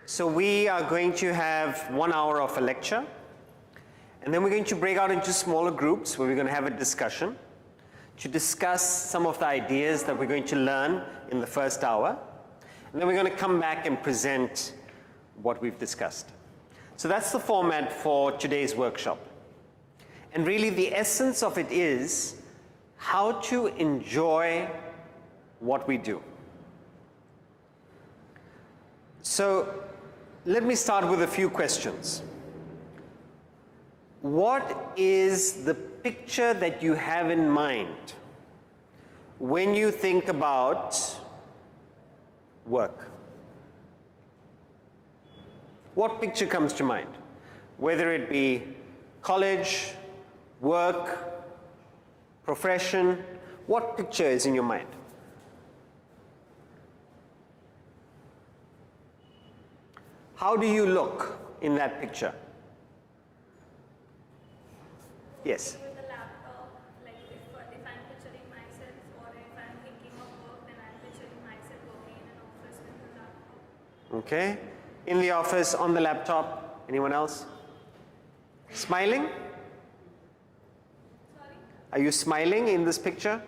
So we are going to have 1 hour of a lecture, and then we're going to break out into smaller groups where we're going to have a discussion to discuss some of the ideas that we're going to learn in the first hour, and then we're going to come back and present what we've discussed. So that's the format for today's workshop. And really the essence of it is how to enjoy what we do. So let me start with a few questions. What is the picture that you have in mind when you think about work? What picture comes to mind? Whether it be college, work, profession, what picture is in your mind? How do you look in that picture? Yes? With the laptop, like if I'm picturing myself, or if I'm thinking of work, then I'm picturing myself working in an office with the laptop. Okay. In the office, on the laptop. Anyone else? Smiling? Sorry? Are you smiling in this picture?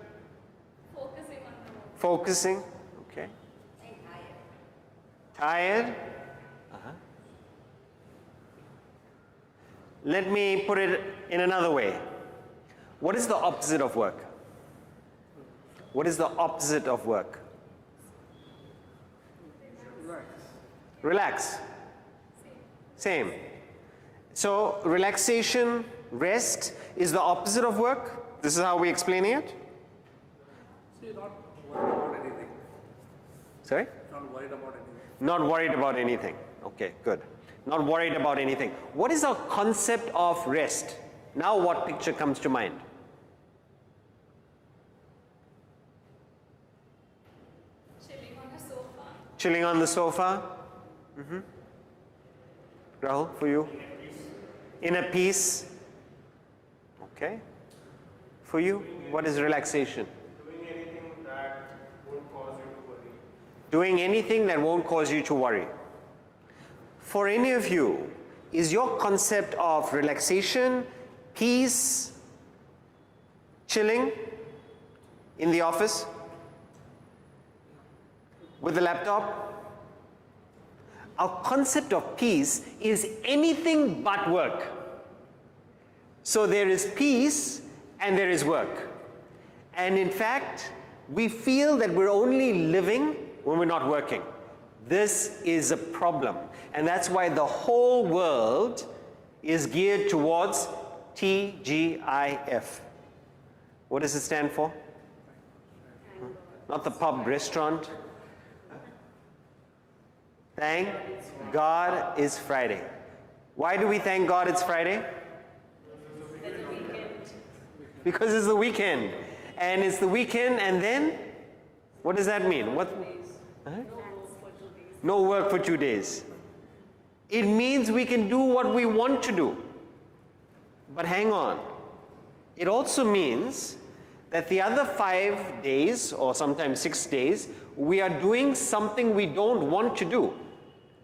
Focusing on the work. Focusing? Okay. And Tired? Uh-huh. Let me put it in another way. What is the opposite of work? What is the opposite of work? Relax. Same. So relaxation, rest is the opposite of work. This is how we're explaining it. So you're not worried about anything. Sorry? Not worried about anything. Not worried about anything. Okay, good. Not worried about anything. What is our concept of rest? Now what picture comes to mind? chilling on the sofa. Chilling on the sofa. Rahul, for you? Inner peace. Okay. For you, what is relaxation? Doing anything that won't cause you to worry. Doing anything that won't cause you to worry. For any of you, is your concept of relaxation, peace, chilling in the office with the laptop? Our concept of peace is anything but work. So there is peace and there is work. And in fact, we feel that we're only living when we're not working. This is a problem. And that's why the whole world is geared towards TGIF. What does it stand for? Not the pub restaurant. Thank God it's Friday. Why do we thank God it's Friday? Because it's the weekend. And it's the weekend, and then what does that mean? What? Huh? No work for 2 days. It means we can do what we want to do. But hang on. It also means that the other 5 days, or sometimes 6 days, we are doing something we don't want to do.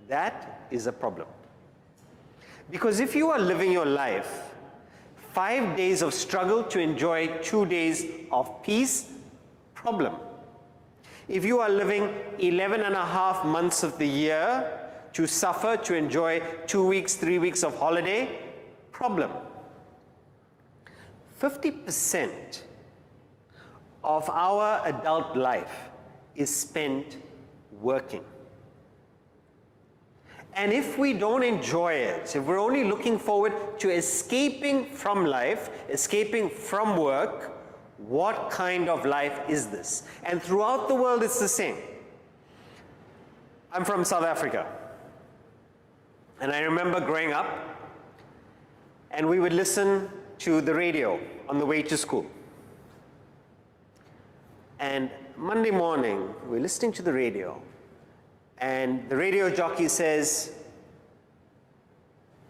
That is a problem. Because if you are living your life 5 days of struggle to enjoy 2 days of peace, problem. If you are living 11 and a half months of the year to suffer, to enjoy 2 weeks, 3 weeks of holiday, problem. 50% of our adult life is spent working. And if we don't enjoy it, if we're only looking forward to escaping from life, escaping from work, what kind of life is this? And throughout the world it's the same. I'm from South Africa. And I remember growing up, and we would listen to the radio on the way to school. And Monday morning, we're listening to the radio, and the radio jockey says,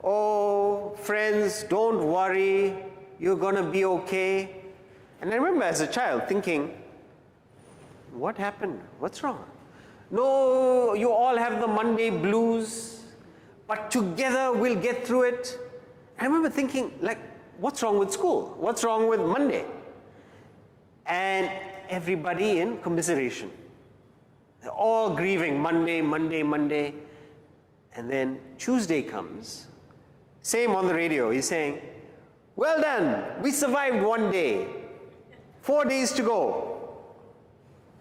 "Oh, friends, don't worry, you're gonna be okay." And I remember as a child thinking, what happened? What's wrong? No, you all have the Monday blues. but together we'll get through it. I remember thinking, like, what's wrong with school? What's wrong with Monday? And everybody in commiseration. They're all grieving Monday, Monday, Monday. And then Tuesday comes, same on the radio, he's saying, well done, we survived one day, 4 days to go.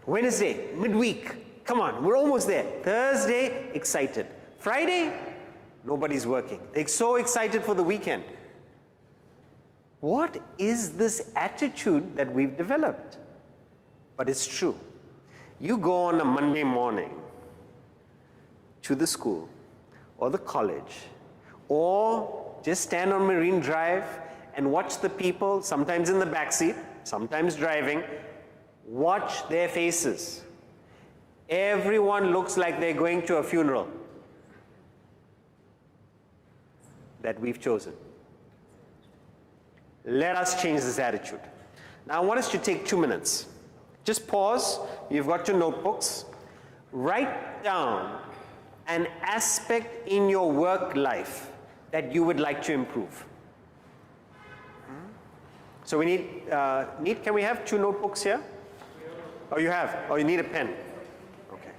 Wednesday, midweek, come on, we're almost there. Thursday, excited. Friday, nobody's working. They're so excited for the weekend. What is this attitude that we've developed? But it's true. You go on a Monday morning to the school or the college, or just stand on Marine Drive and watch the people, sometimes in the back seat, sometimes driving, watch their faces. Everyone looks like they're going to a funeral that we've chosen. Let us change this attitude. Now I want us to take 2 minutes. Just pause, you've got your notebooks. Write down an aspect in your work life that you would like to improve. So we need, can we have 2 notebooks here? Oh, you have? Oh, you need a pen. Okay.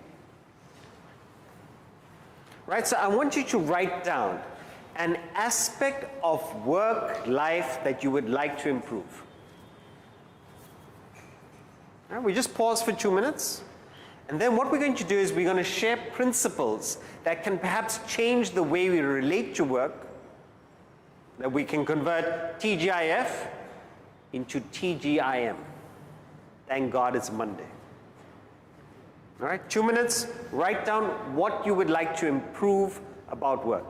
Right, so I want you to write down an aspect of work life that you would like to improve. Right, we just pause for 2 minutes. And then what we're going to do is we're going to share principles that can perhaps change the way we relate to work, that we can convert TGIF into TGIM. Thank God it's Monday. All right, 2 minutes, write down what you would like to improve about work.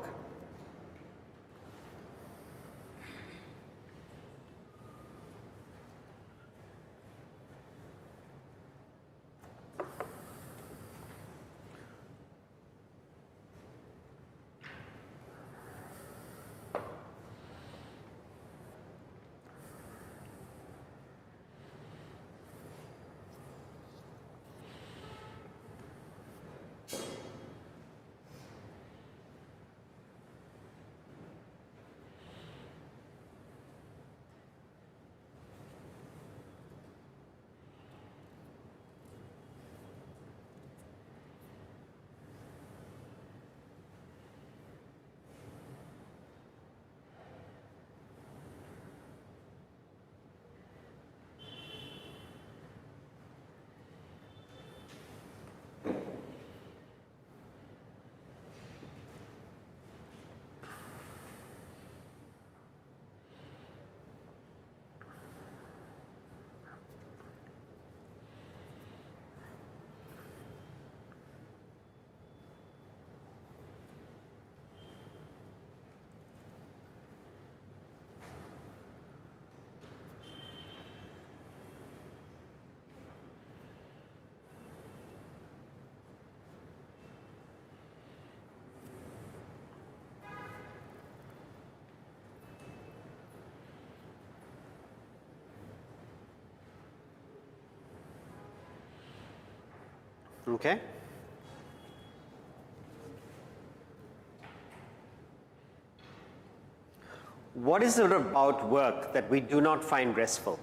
Okay? What is it about work that we do not find restful?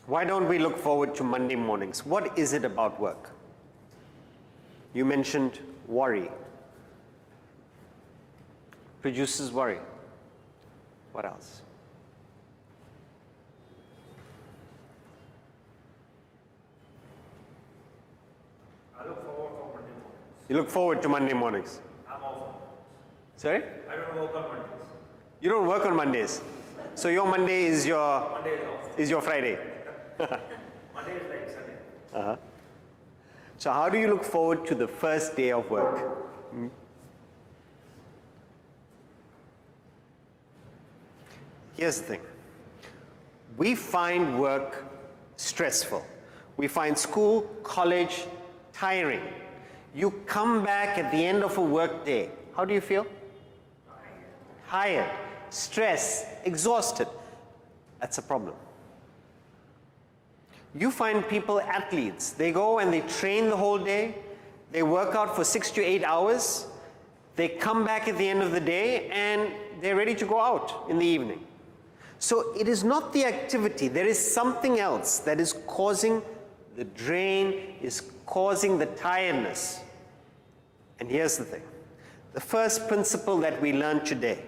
Why don't we look forward to Monday mornings? What is it about work? You mentioned worry. Produces worry. What else? I look forward to Monday mornings. You look forward to Monday mornings. I'm off. Sorry? I don't work on Mondays. You don't work on Mondays. So your Monday is your Monday is off. is your Friday. Monday is like Sunday. So how do you look forward to the first day of work? Here's the thing. We find work stressful. We find school, college tiring. You come back at the end of a work day. How do you feel? Tired, stressed, exhausted. That's a problem. You find people, athletes, they go and they train the whole day, they work out for 6 to 8 hours, they come back at the end of the day and they're ready to go out in the evening. So it is not the activity, there is something else that is causing the drain, is causing the tiredness. And here's the thing, the first principle that we learned today,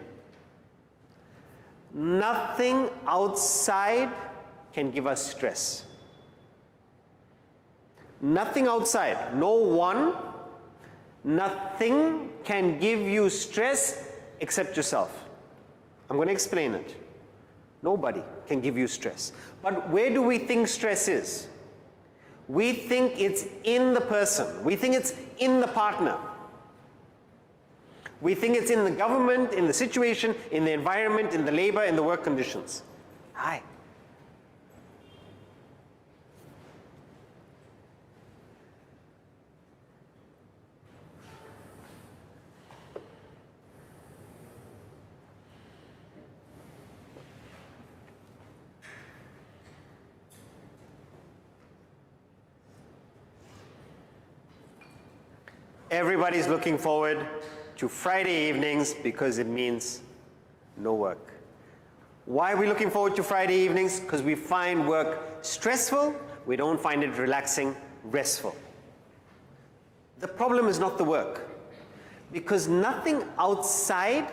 nothing outside can give us stress. Nothing outside, no one, nothing can give you stress except yourself. I'm going to explain it. Nobody can give you stress. But where do we think stress is? We think it's in the person. We think it's in the partner. We think it's in the government, in the situation, in the environment, in the labor, in the work conditions. Hi. Everybody's looking forward to Friday evenings because it means no work. Why are we looking forward to Friday evenings? Because we find work stressful, we don't find it relaxing, restful. The problem is not the work, because nothing outside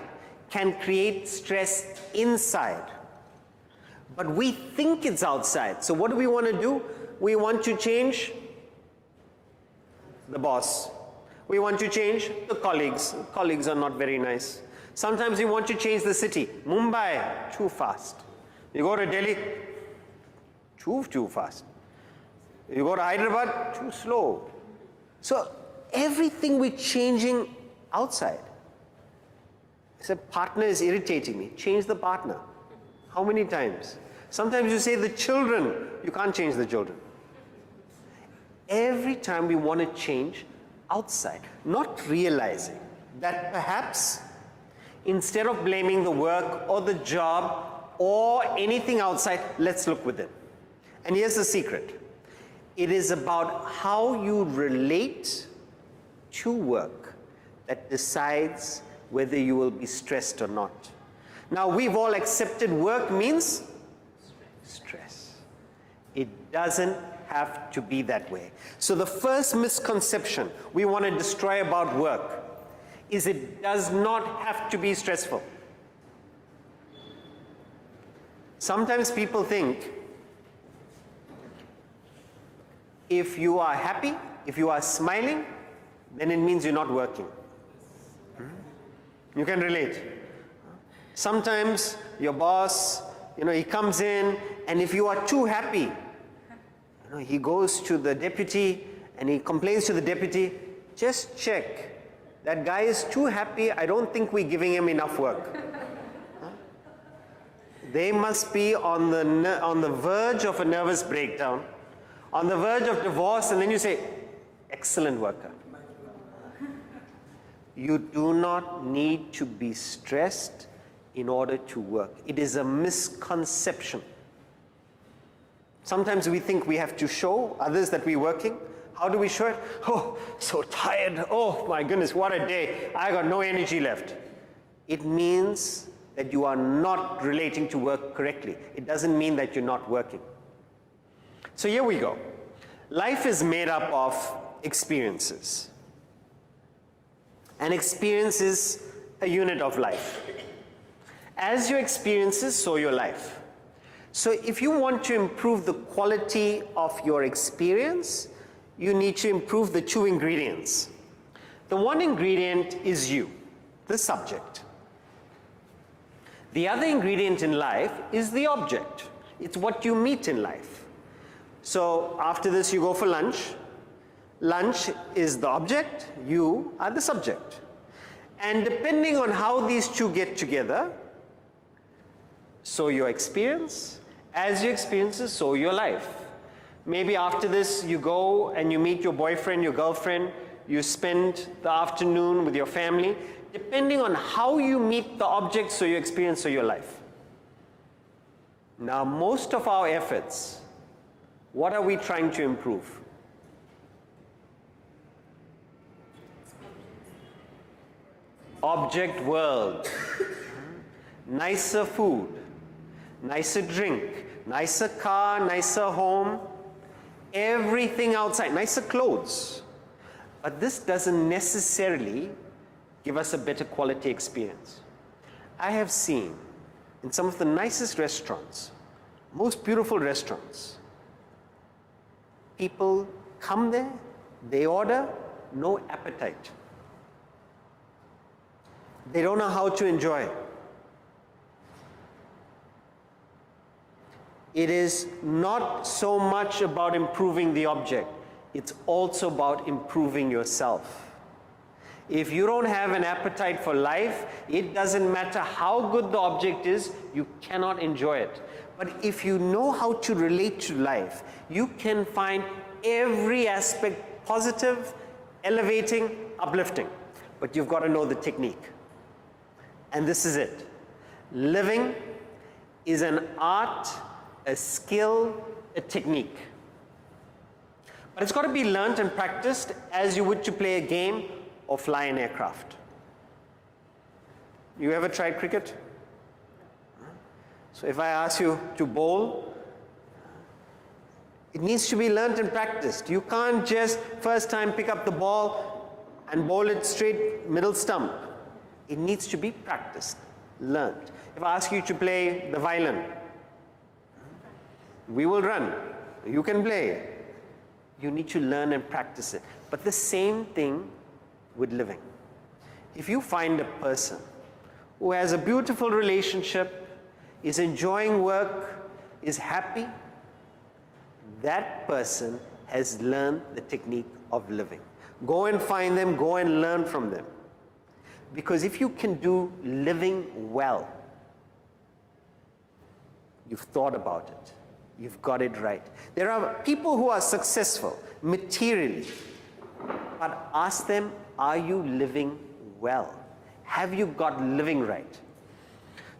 can create stress inside. But we think it's outside. So what do we want to do? We want to change the boss. We want to change the colleagues. Colleagues are not very nice. Sometimes we want to change the city. Mumbai, too fast. You go to Delhi, too fast. You go to Hyderabad, too slow. So everything we're changing outside. I said, partner is irritating me. Change the partner. How many times? Sometimes you say the children, you can't change the children. Every time we want to change outside, not realizing that perhaps instead of blaming the work or the job or anything outside, let's look within. And here's the secret. It is about how you relate to work that decides whether you will be stressed or not. Now, we've all accepted work means stress. It doesn't have to be that way. So the first misconception we want to destroy about work is it does not have to be stressful. Sometimes people think if you are happy, if you are smiling, then it means you're not working. You can relate. Sometimes your boss, he comes in, and if you are too happy, he goes to the deputy and he complains to the deputy, just check. That guy is too happy, I don't think we're giving him enough work. They must be on the verge of a nervous breakdown, on the verge of divorce, and then you say, excellent worker. You do not need to be stressed in order to work. It is a misconception. Sometimes we think we have to show others that we're working. How do we show it? Oh, so tired. Oh my goodness, what a day. I got no energy left. It means that you are not relating to work correctly. It doesn't mean that you're not working. So here we go. Life is made up of experiences. And experience is a unit of life. As your experiences, so your life. So if you want to improve the quality of your experience, you need to improve the two ingredients. The one ingredient is you, the subject. The other ingredient in life is the object. It's what you meet in life. So after this you go for lunch. Lunch is the object, you are the subject. And depending on how these two get together, so your experience, as your experiences, so your life. Maybe after this you go and you meet your boyfriend, your girlfriend, you spend the afternoon with your family. Depending on how you meet the object, so your experience, so your life. Now most of our efforts What are we trying to improve? Object world. Nicer food, nicer drink, nicer car, nicer home, everything outside, nicer clothes. But this doesn't necessarily give us a better quality experience. I have seen in some of the nicest restaurants, most beautiful restaurants, people come there, they order, no appetite. They don't know how to enjoy. It is not so much about improving the object, it's also about improving yourself. If you don't have an appetite for life, it doesn't matter how good the object is, you cannot enjoy it. But if you know how to relate to life, you can find every aspect positive, elevating, uplifting. But you've got to know the technique. And this is it. Living is an art, a skill, a technique. But it's got to be learned and practiced as you would to play a game or fly an aircraft. You ever tried cricket? So if I ask you to bowl, it needs to be learned and practiced. You can't just first time pick up the ball and bowl it straight middle stump. It needs to be practiced, learned. If I ask you to play the violin, we will run. You can play. You need to learn and practice it. But the same thing with living. If you find a person who has a beautiful relationship, is enjoying work, is happy, that person has learned the technique of living. Go and find them, go and learn from them. Because if you can do living well, you've thought about it. You've got it right. There are people who are successful materially, but ask them, are you living well? Have you got living right?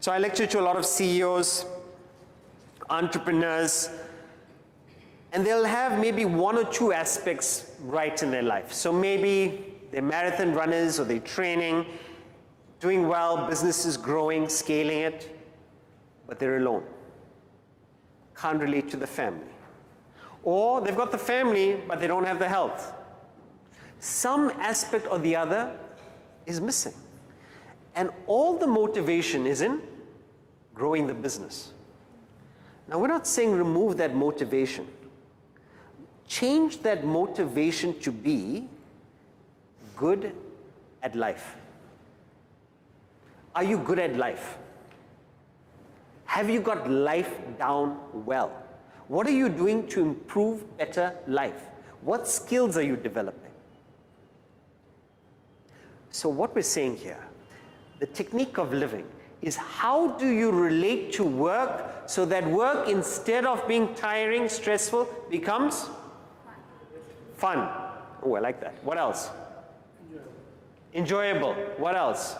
So I lecture to a lot of CEOs, entrepreneurs, and they'll have maybe one or two aspects right in their life. So maybe they're marathon runners or they're training, doing well, business is growing, scaling it, but they're alone. Can't relate to the family. Or they've got the family, but they don't have the health. Some aspect or the other is missing. And all the motivation is in growing the business. Now, we're not saying remove that motivation. Change that motivation to be good at life. Are you good at life? Have you got life down well? What are you doing to improve better life? What skills are you developing? So what we're saying here, the technique of living is how do you relate to work so that work, instead of being tiring, stressful, becomes fun. Oh, I like that. What else? Enjoyable. What else?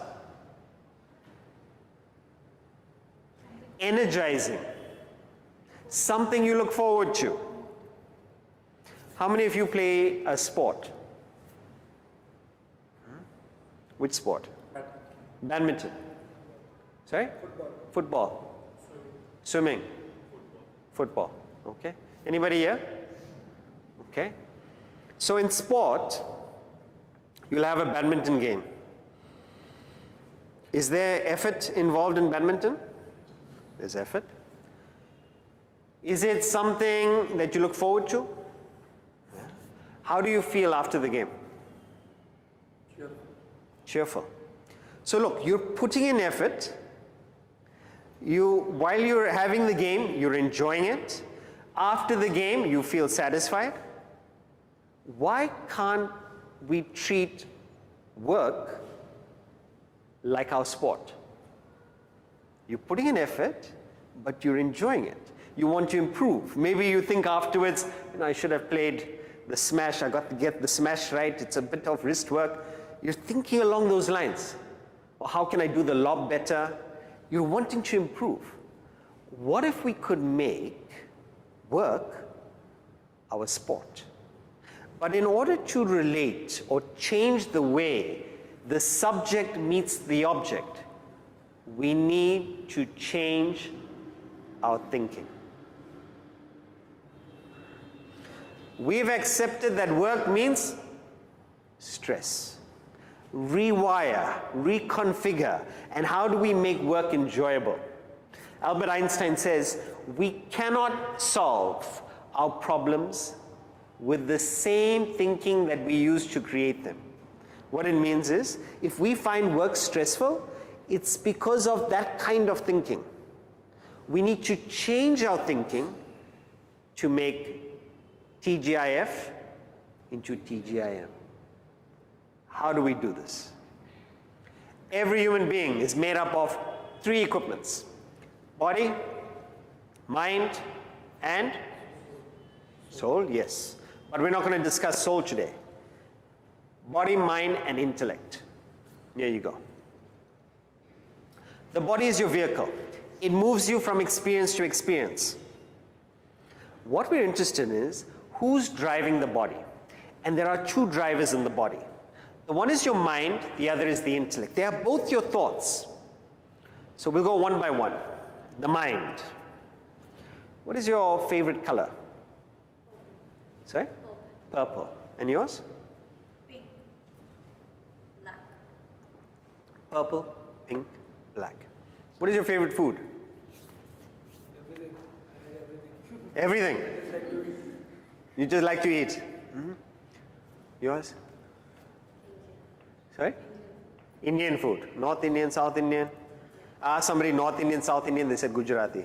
Energizing. Something you look forward to. How many of you play a sport? Which sport? Badminton. Sorry? Football. Swimming. Football. Okay. Anybody here? Okay. So in sport, you'll have a badminton game. Is there effort involved in badminton? There's effort. Is it something that you look forward to? How do you feel after the game? Cheerful. So look, you're putting in effort. While you're having the game, you're enjoying it. After the game, you feel satisfied. Why can't we treat work like our sport? You're putting in effort, but you're enjoying it. You want to improve. Maybe you think afterwards, I should have played the smash. I got to get the smash right. It's a bit of wrist work. You're thinking along those lines. Or how can I do the lob better? You're wanting to improve. What if we could make work our sport. But in order to relate or change the way the subject meets the object, we need to change our thinking. We've accepted that work means stress. Rewire, reconfigure, and how do we make work enjoyable? Albert Einstein says, we cannot solve our problems with the same thinking that we use to create them. What it means is, if we find work stressful, it's because of that kind of thinking. We need to change our thinking to make TGIF into TGIM. How do we do this? Every human being is made up of 3 equipments: body, mind, and soul, yes. But we're not going to discuss soul today. Body, mind, and intellect. Here you go. The body is your vehicle. It moves you from experience to experience. What we're interested in is who's driving the body. And there are 2 drivers in the body. The one is your mind, the other is the intellect. They are both your thoughts. So we'll go one by one. The mind. What is your favorite color? Sorry? Purple. And yours? Pink. Black. Purple, pink, black. What is your favorite food? Everything. You just like to eat. Mm-hmm. Yours? Sorry? Indian food. North Indian, South Indian. Ask somebody North Indian, South Indian, they said Gujarati.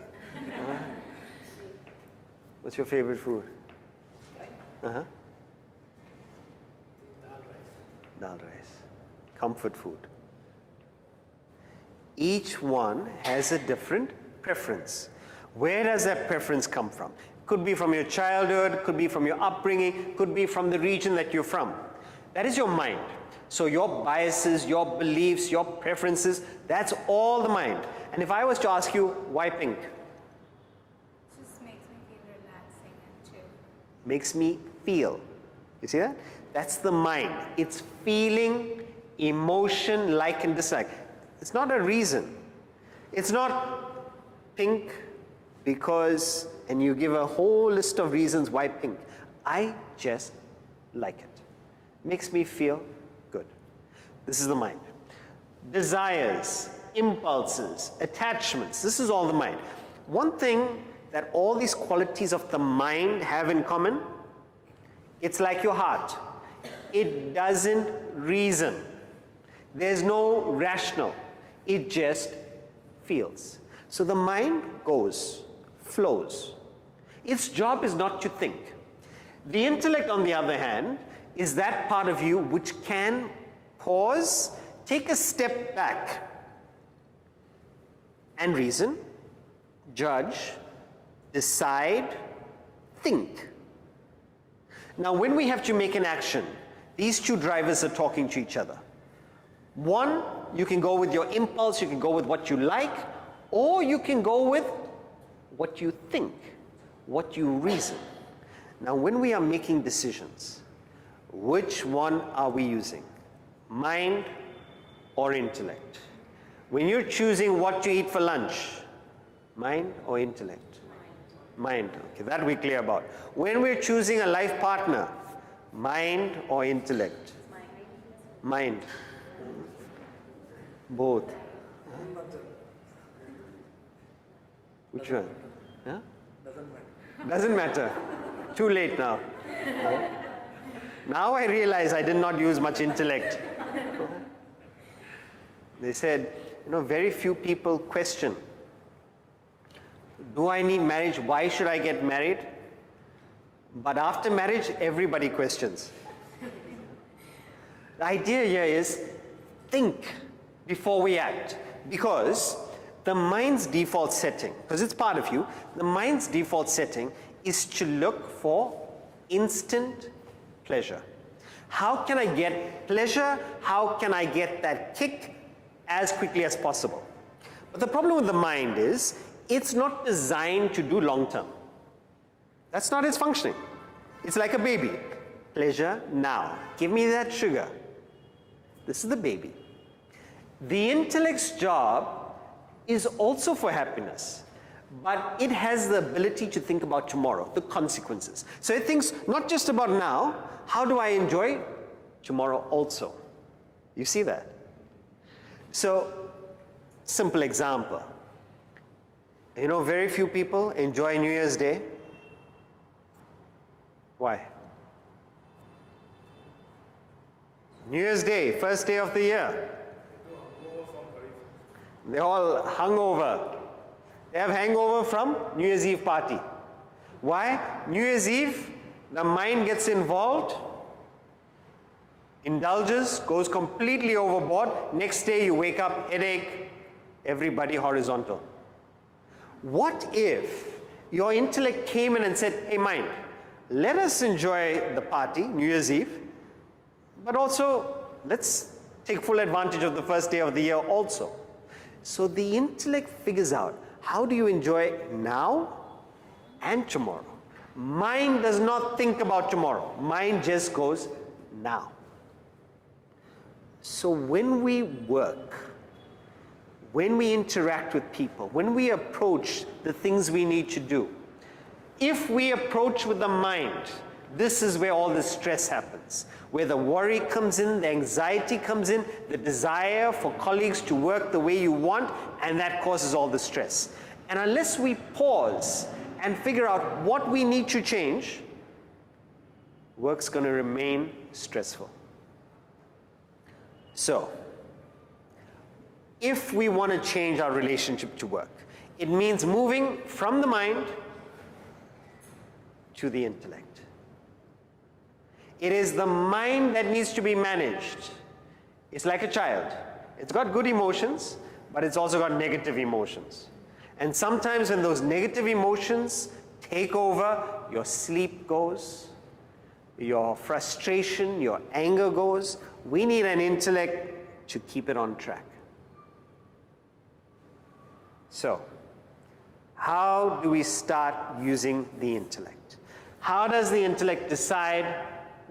What's your favorite food? Uh-huh. Dal rice. Comfort food. Each one has a different preference. Where does that preference come from? Could be from your childhood, could be from your upbringing, could be from the region that you're from. That is your mind. So your biases, your beliefs, your preferences, that's all the mind. And if I was to ask you, why pink? It just makes me feel relaxing and chill. Makes me feel. You see that? That's the mind. It's feeling, emotion, like and dislike. It's not a reason. It's not pink because, and you give a whole list of reasons why pink. I just like it. Makes me feel good. This is the mind. Desires, impulses, attachments, this is all the mind. One thing that all these qualities of the mind have in common, it's like your heart. It doesn't reason. There's no rational. It just feels. So the mind goes, flows. Its job is not to think. The intellect, on the other hand, is that part of you which can pause, take a step back, and reason, judge, decide, think. Now, when we have to make an action, these 2 drivers are talking to each other. One, you can go with your impulse, you can go with what you like, or you can go with what you think, what you reason. Now, when we are making decisions, which one are we using? Mind or intellect? When you're choosing what to eat for lunch, mind or intellect? Mind. Okay, that we're clear about. When we're choosing a life partner, mind or intellect? Mind. Both. Which one? Huh? Doesn't matter. Too late now. Now I realize I did not use much intellect. They said, very few people question, do I need marriage? Why should I get married? But after marriage, everybody questions. The idea here is think before we act, because the mind's default setting, because it's part of you, the mind's default setting is to look for instant pleasure. How can I get pleasure? How can I get that kick as quickly as possible? But the problem with the mind is, it's not designed to do long term. That's not its functioning. It's like a baby. Pleasure now. Give me that sugar. This is the baby. The intellect's job is also for happiness, but it has the ability to think about tomorrow, the consequences. So it thinks not just about now, how do I enjoy tomorrow also? You see that? So, simple example. You know, very few people enjoy New Year's Day. Why? New Year's Day, first day of the year. They're all hungover. They have hangover from New Year's Eve party. Why? New Year's Eve, the mind gets involved, indulges, goes completely overboard. Next day you wake up, headache, everybody horizontal. What if your intellect came in and said, hey mind, let us enjoy the party, New Year's Eve, but also let's take full advantage of the first day of the year also. So the intellect figures out, how do you enjoy now and tomorrow? Mind does not think about tomorrow. Mind just goes now. So when we work, when we interact with people, when we approach the things we need to do, if we approach with the mind, this is where all the stress happens, where the worry comes in, the anxiety comes in, the desire for colleagues to work the way you want, and that causes all the stress. And unless we pause and figure out what we need to change, work's going to remain stressful. So, if we want to change our relationship to work, it means moving from the mind to the intellect. It is the mind that needs to be managed. It's like a child. It's got good emotions, but it's also got negative emotions. And sometimes when those negative emotions take over, your sleep goes, your frustration, your anger goes. We need an intellect to keep it on track. So, how do we start using the intellect? How does the intellect decide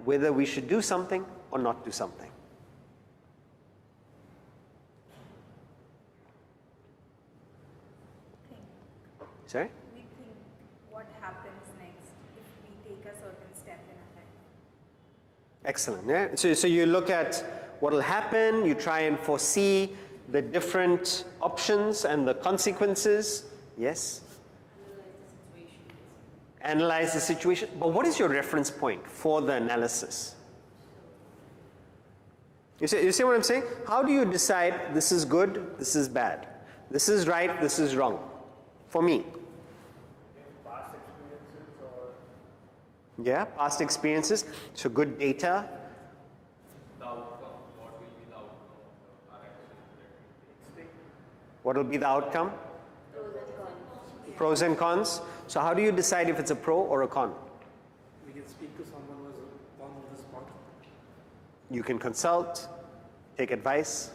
whether we should do something or not do something? Sorry? We think what happens next if we take a certain step in our life. Excellent. Yeah? So you look at what will happen, you try and foresee the different options and the consequences. Yes? Analyze the situation. But what is your reference point for the analysis? You see what I'm saying? How do you decide this is good, this is bad, this is right, this is wrong? For me. Past experiences or Yeah, past experiences. So good data. The outcome, what will be the outcome of our action? What will be the outcome? Pros and cons. So how do you decide if it's a pro or a con? We can speak to someone who has gone on the spot. You can consult, take advice,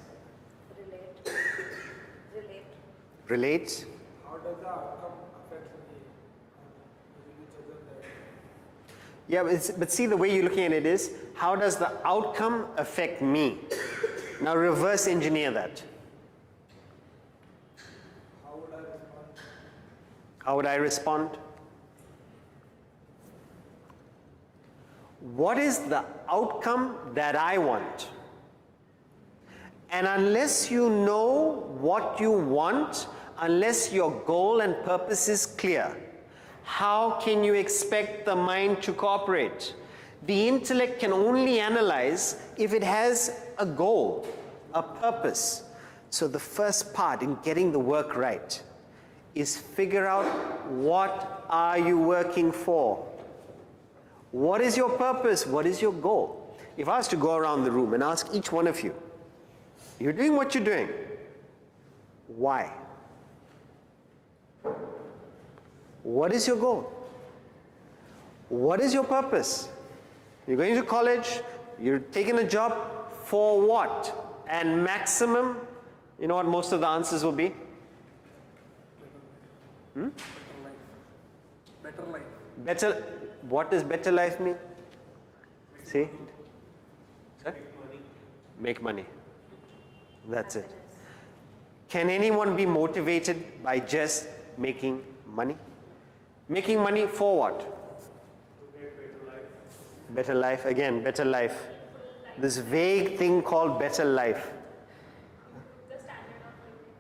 relate. How does the outcome affect the each other there? Yeah, but see, the way you're looking at it is, how does the outcome affect me? Now reverse engineer that. How would I respond? How would I respond? What is the outcome that I want? And unless you know what you want, unless your goal and purpose is clear, how can you expect the mind to cooperate? The intellect can only analyze if it has a goal, a purpose. So the first part in getting the work right is figure out, what are you working for? What is your purpose? What is your goal? If I was to go around the room and ask each one of you, you're doing what you're doing. Why? What is your goal? What is your purpose? You're going to college, you're taking a job, for what? And maximum, you know what most of the answers will be? Better life. Better, what does better life mean? See? Sir? Make money. That's it. Can anyone be motivated by just making money? Making money for what? Better life. Again, better life. This vague thing called better life.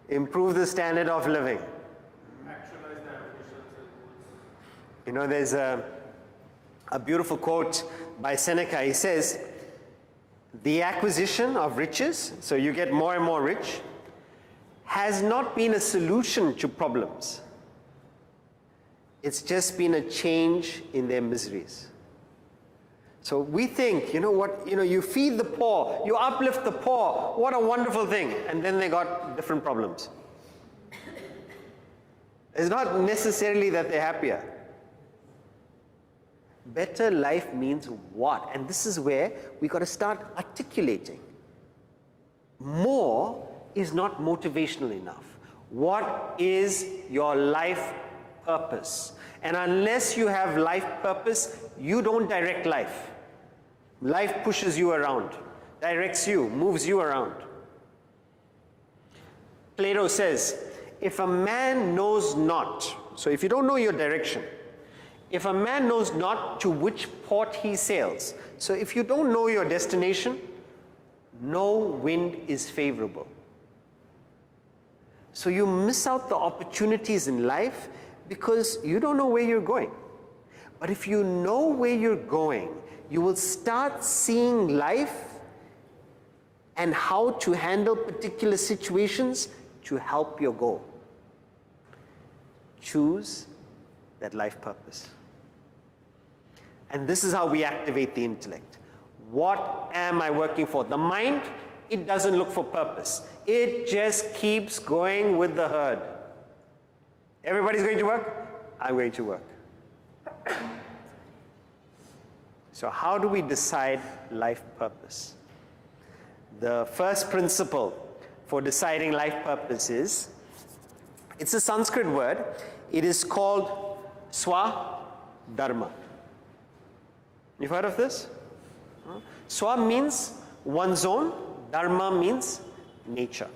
Improve the standard of living. Actualize the ambitions and goals. You know, there's a beautiful quote by Seneca. He says, the acquisition of riches, so you get more and more rich, has not been a solution to problems. It's just been a change in their miseries. So we think, you know what, you feed the poor, you uplift the poor, what a wonderful thing. And then they got different problems. It's not necessarily that they're happier. Better life means what? And this is where we got to start articulating. More is not motivational enough. What is your life purpose? And unless you have life purpose, you don't direct life. Life pushes you around, directs you, moves you around. Plato says, if a man knows not, so if you don't know your direction, if a man knows not to which port he sails, so if you don't know your destination, no wind is favorable. So you miss out the opportunities in life because you don't know where you're going. But if you know where you're going, you will start seeing life and how to handle particular situations to help your goal. Choose that life purpose. And this is how we activate the intellect. What am I working for? The mind, it doesn't look for purpose. It just keeps going with the herd. Everybody's going to work? I'm going to work. So how do we decide life purpose? The first principle for deciding life purpose is, it's a Sanskrit word. It is called swa-dharma. You've heard of this? Swa means one's own, dharma means nature.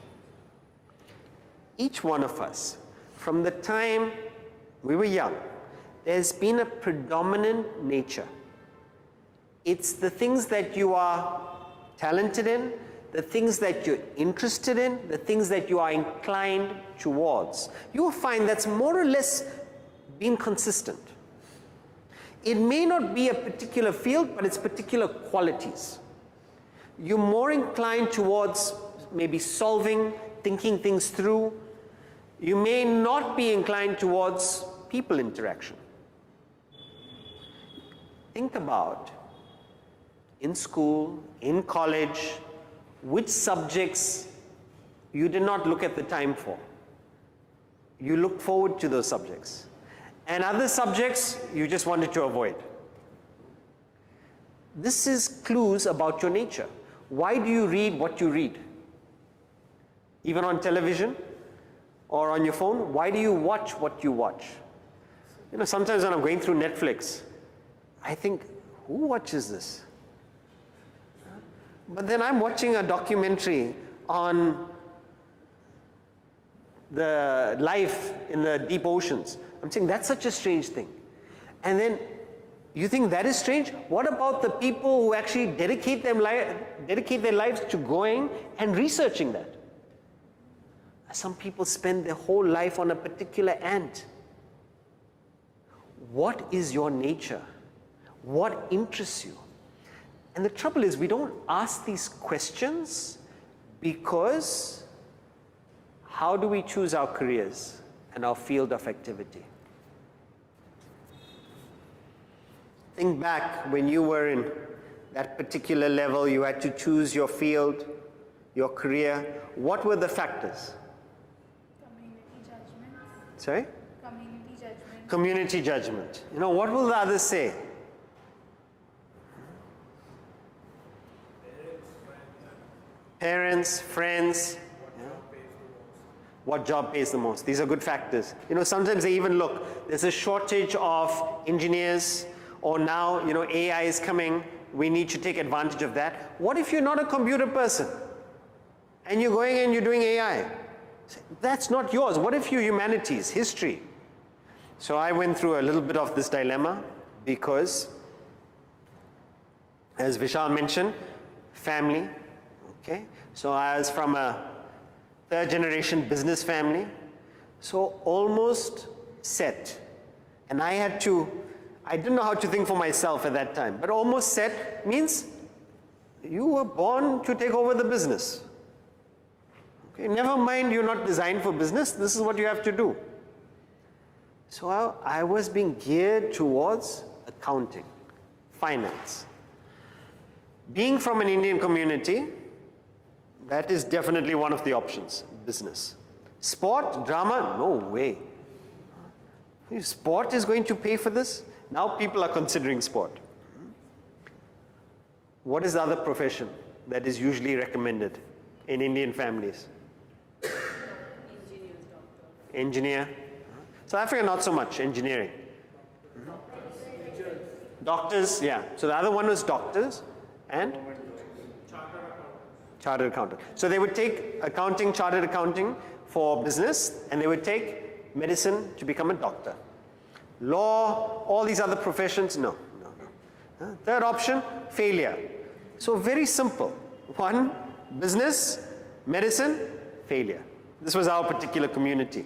Each one of us, from the time we were young, there's been a predominant nature. It's the things that you are talented in, the things that you're interested in, the things that you are inclined towards. You will find that's more or less been consistent. It may not be a particular field, but it's particular qualities. You're more inclined towards maybe solving, thinking things through. You may not be inclined towards people interaction. Think about, in school, in college, which subjects you did not look at the time for. You looked forward to those subjects. And other subjects you just wanted to avoid. This is clues about your nature. Why do you read what you read? Even on television or on your phone, why do you watch what you watch? You know, sometimes when I'm going through Netflix, I think, who watches this? But then I'm watching a documentary on the life in the deep oceans. I'm saying that's such a strange thing. And then you think that is strange? What about the people who actually dedicate their lives to going and researching that? Some people spend their whole life on a particular ant. What is your nature? What interests you? And the trouble is, we don't ask these questions because how do we choose our careers and our field of activity? Think back when you were in that particular level, you had to choose your field, your career. What were the factors? Community judgment. Sorry? Community judgment. Community judgment. You know, what will the others say? Parents, friends. what job pays the most. These are good factors. You know, sometimes they even look, there's a shortage of engineers, or now, you know, AI is coming, we need to take advantage of that. What if you're not a computer person and you're going and you're doing AI? That's not yours. What if you're humanities, history? So I went through a little bit of this dilemma because, as Vishal mentioned, family, okay? So I was from a third generation business family, so almost set. And I didn't know how to think for myself at that time, but almost set means you were born to take over the business. Okay, never mind you're not designed for business, this is what you have to do. So I was being geared towards accounting, finance. Being from an Indian community, that is definitely one of the options, business. Sport, drama, no way. Sport is going to pay for this? Now people are considering sport. What is the other profession that is usually recommended in Indian families? Engineer. South Africa, not so much, engineering. Doctors, yeah. So the other one was doctors and? Chartered accountant. So they would take accounting, chartered accounting for business, and they would take medicine to become a doctor. Law, all these other professions, no. Third option, failure. So very simple. One, business, medicine, failure. This was our particular community.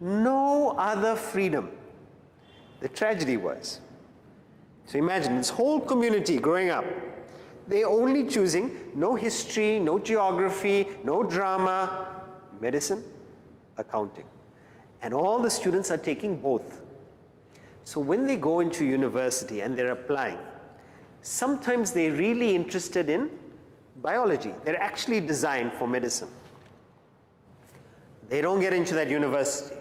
No other freedom. The tragedy was, so imagine this whole community growing up, they're only choosing no history, no geography, no drama, medicine, accounting. And all the students are taking both. So when they go into university and they're applying, sometimes they're really interested in biology. They're actually designed for medicine. They don't get into that university.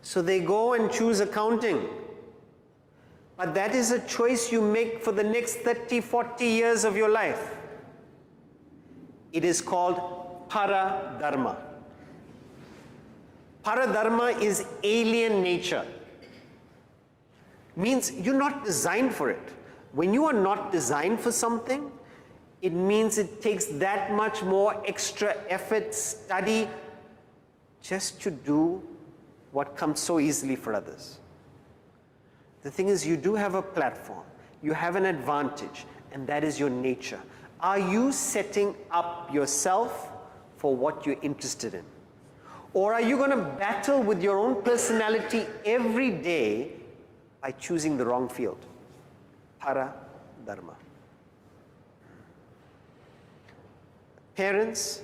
So they go and choose accounting. But that is a choice you make for the next 30, 40 years of your life. It is called paradharma. Paradharma is alien nature. Means you're not designed for it. When you are not designed for something, it means it takes that much more extra effort, study, just to do what comes so easily for others. The thing is, you do have a platform, you have an advantage, and that is your nature. Are you setting up yourself for what you're interested in? Or are you going to battle with your own personality every day by choosing the wrong field? Paradharma. Parents,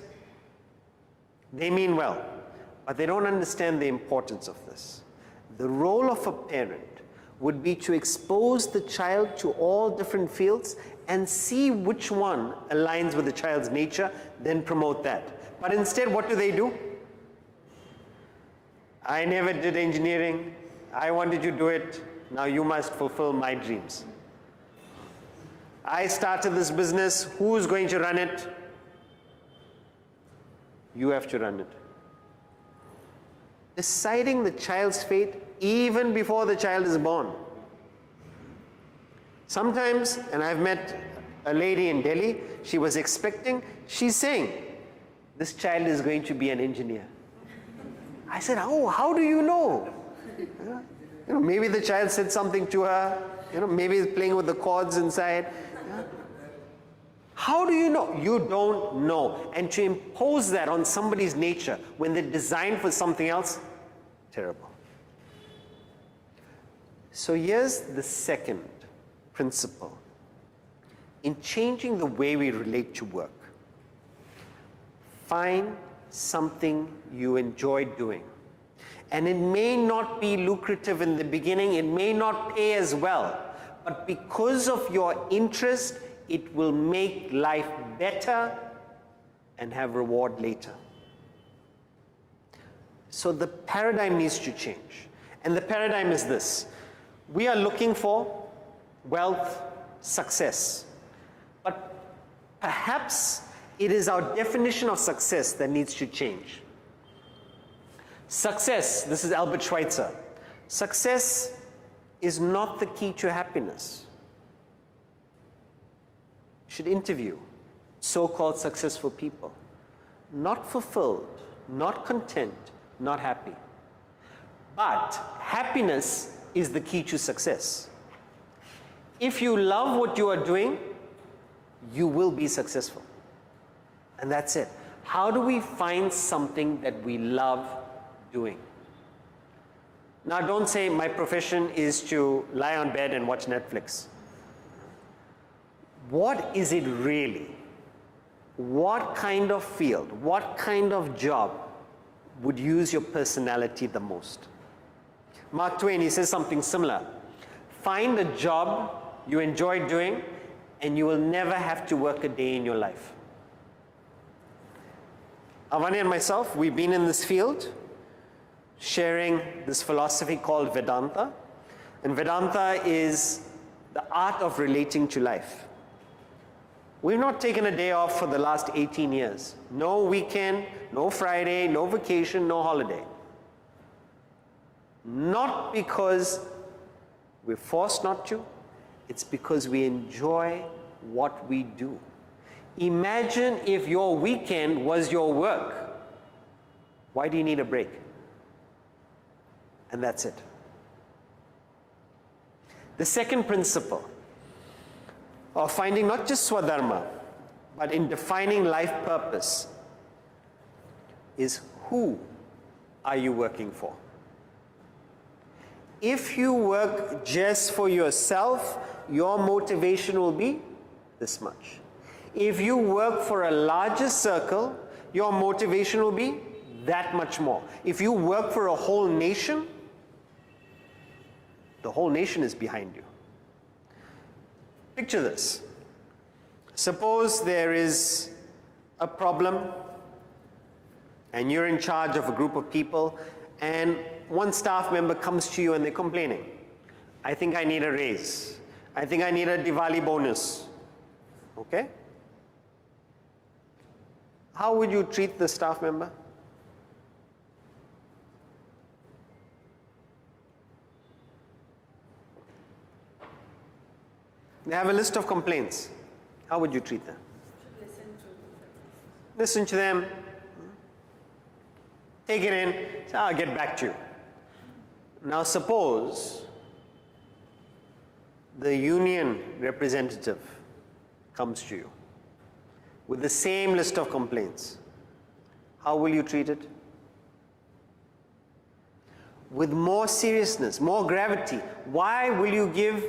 they mean well, but they don't understand the importance of this. The role of a parent would be to expose the child to all different fields and see which one aligns with the child's nature, then promote that. But instead, what do? I never did engineering. I wanted you to do it. Now you must fulfill my dreams. I started this business. Who's going to run it? You have to run it. Deciding the child's fate even before the child is born. Sometimes, and I've met a lady in Delhi, she was expecting, she's saying, this child is going to be an engineer. I said, oh, how do you know? Maybe the child said something to her, maybe he's playing with the chords inside. How do you know? You don't know. And to impose that on somebody's nature when they're designed for something else, terrible. So here's the second principle in changing the way we relate to work. Find something you enjoy doing. And it may not be lucrative in the beginning, it may not pay as well, but because of your interest, it will make life better and have reward later. So the paradigm needs to change. And the paradigm is this. We are looking for wealth, success. But perhaps it is our definition of success that needs to change. Success, this is Albert Schweitzer. Success is not the key to happiness. You should interview so-called successful people. Not fulfilled, not content, not happy. But happiness is the key to success. If you love what you are doing, you will be successful. And that's it. How do we find something that we love doing? Now don't say my profession is to lie on bed and watch Netflix. What is it really? What kind of field, what kind of job would use your personality the most? Mark Twain, he says something similar. Find a job you enjoy doing and you will never have to work a day in your life. Avani and myself, we've been in this field sharing this philosophy called Vedanta. And Vedanta is the art of relating to life. We've not taken a day off for the last 18 years. No weekend, no Friday, no vacation, no holiday. Not because we're forced not to, it's because we enjoy what we do. Imagine if your weekend was your work. Why do you need a break? And that's it. The second principle of finding not just Swadharma, but in defining life purpose is who are you working for? If you work just for yourself, your motivation will be this much. If you work for a larger circle, your motivation will be that much more. If you work for a whole nation, the whole nation is behind you. Picture this. Suppose there is a problem and you're in charge of a group of people and one staff member comes to you and they're complaining. I think I need a raise. I think I need a Diwali bonus. Okay? How would you treat the staff member? They have a list of complaints. How would you treat them? Listen to them. Take it in. Say, I'll get back to you. Now suppose the union representative comes to you with the same list of complaints. How will you treat it? With more seriousness, more gravity. Why will you give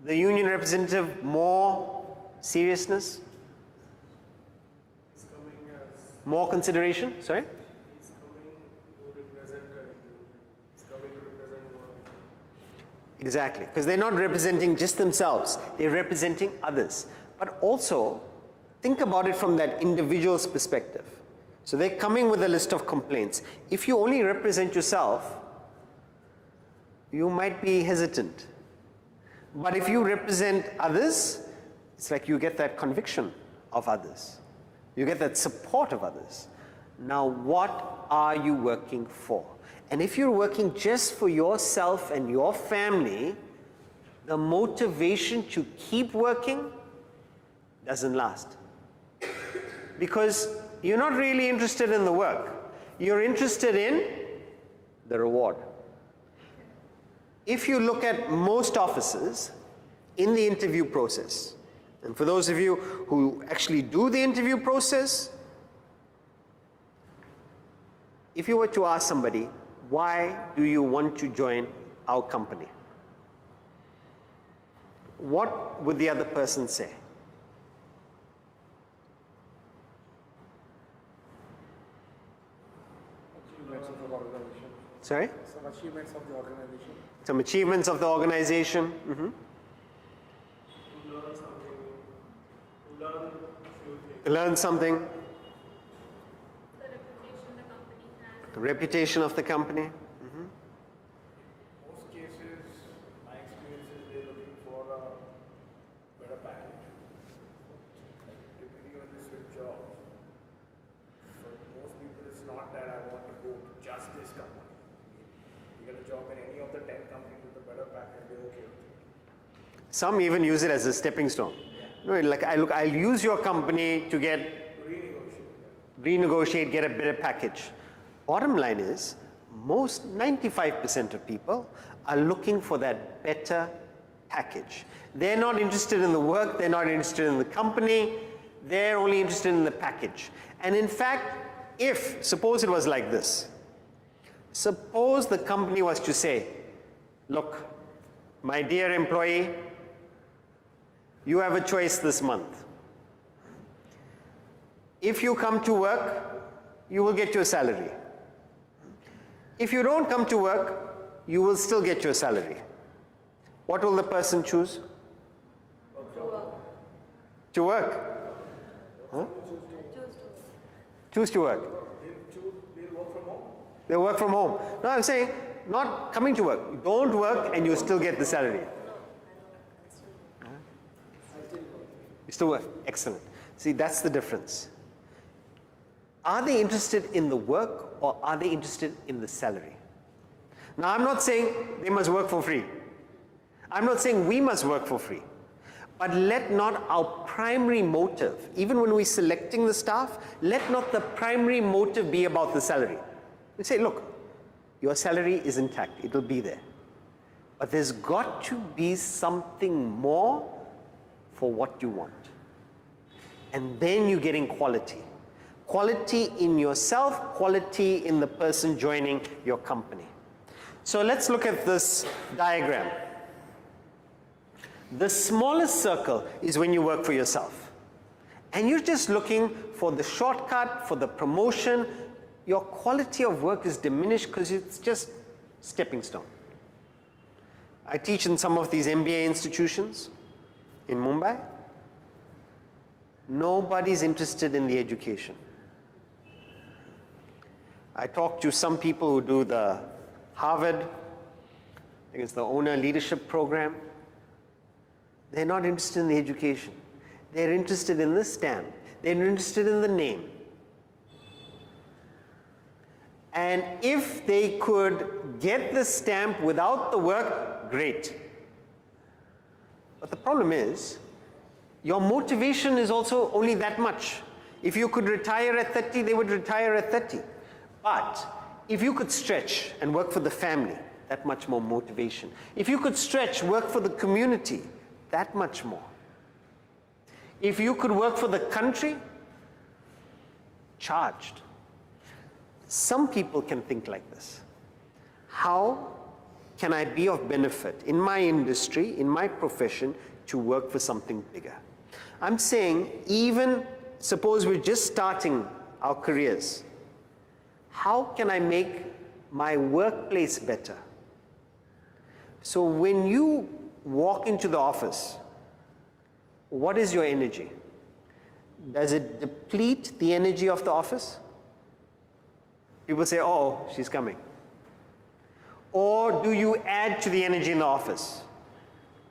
the union representative more seriousness? More consideration? Sorry? He's coming to represent a union. He's coming to represent one. Exactly, because they're not representing just themselves, they're representing others. But also, think about it from that individual's perspective. So they're coming with a list of complaints. If you only represent yourself, you might be hesitant. But if you represent others, it's like you get that conviction of others. You get that support of others. Now, what are you working for? And if you're working just for yourself and your family, the motivation to keep working doesn't last. Because you're not really interested in the work. You're interested in the reward. If you look at most offices in the interview process, and for those of you who actually do the interview process, if you were to ask somebody, why do you want to join our company? What would the other person say? Achievements of the organization. Sorry? Some achievements of the organization. Some achievements of the organization. Mm-hmm. To learn something, to learn few things. Learn something. The reputation the company has. The reputation of the company. Most cases, my experience is they're looking for a better package. Like typically when they switch jobs, for most people it's not that I want to go to just this Some even use it as a stepping stone. No, like I'll use your company to get renegotiate, get a better package. Bottom line is, most 95% of people are looking for that better package. They're not interested in the work, they're not interested in the company, they're only interested in the package. And in fact, suppose it was like this. Suppose the company was to say, look, my dear employee, you have a choice this month. If you come to work, you will get your salary. If you don't come to work, you will still get your salary. What will the person choose? To work. Huh? Choose to work. They'll work from home. They work from home. No, I'm saying not coming to work. Don't work and you still get the salary. You still work. Excellent. See, that's the difference. Are they interested in the work or are they interested in the salary? Now, I'm not saying they must work for free. I'm not saying we must work for free. But let not our primary motive, even when we're selecting the staff, let not the primary motive be about the salary. We say, look, your salary is intact, it'll be there. But there's got to be something more for what you want. And then you're getting quality. Quality in yourself, quality in the person joining your company. So let's look at this diagram. The smallest circle is when you work for yourself. And you're just looking for the shortcut, for the promotion. Your quality of work is diminished because it's just stepping stone. I teach in some of these MBA institutions in Mumbai. Nobody's interested in the education. I talk to some people who do the Harvard, I think it's the owner leadership program. They're not interested in the education. They're interested in the stamp. They're interested in the name. And if they could get the stamp without the work, great. But the problem is, your motivation is also only that much. If you could retire at 30, they would retire at 30. But if you could stretch and work for the family, that much more motivation. If you could stretch, work for the community, that much more. If you could work for the country, charged. Some people can think like this. How can I be of benefit in my industry, in my profession, to work for something bigger? I'm saying, even suppose we're just starting our careers, how can I make my workplace better? So when you walk into the office, what is your energy? Does it deplete the energy of the office? People say, oh, she's coming. Or do you add to the energy in the office?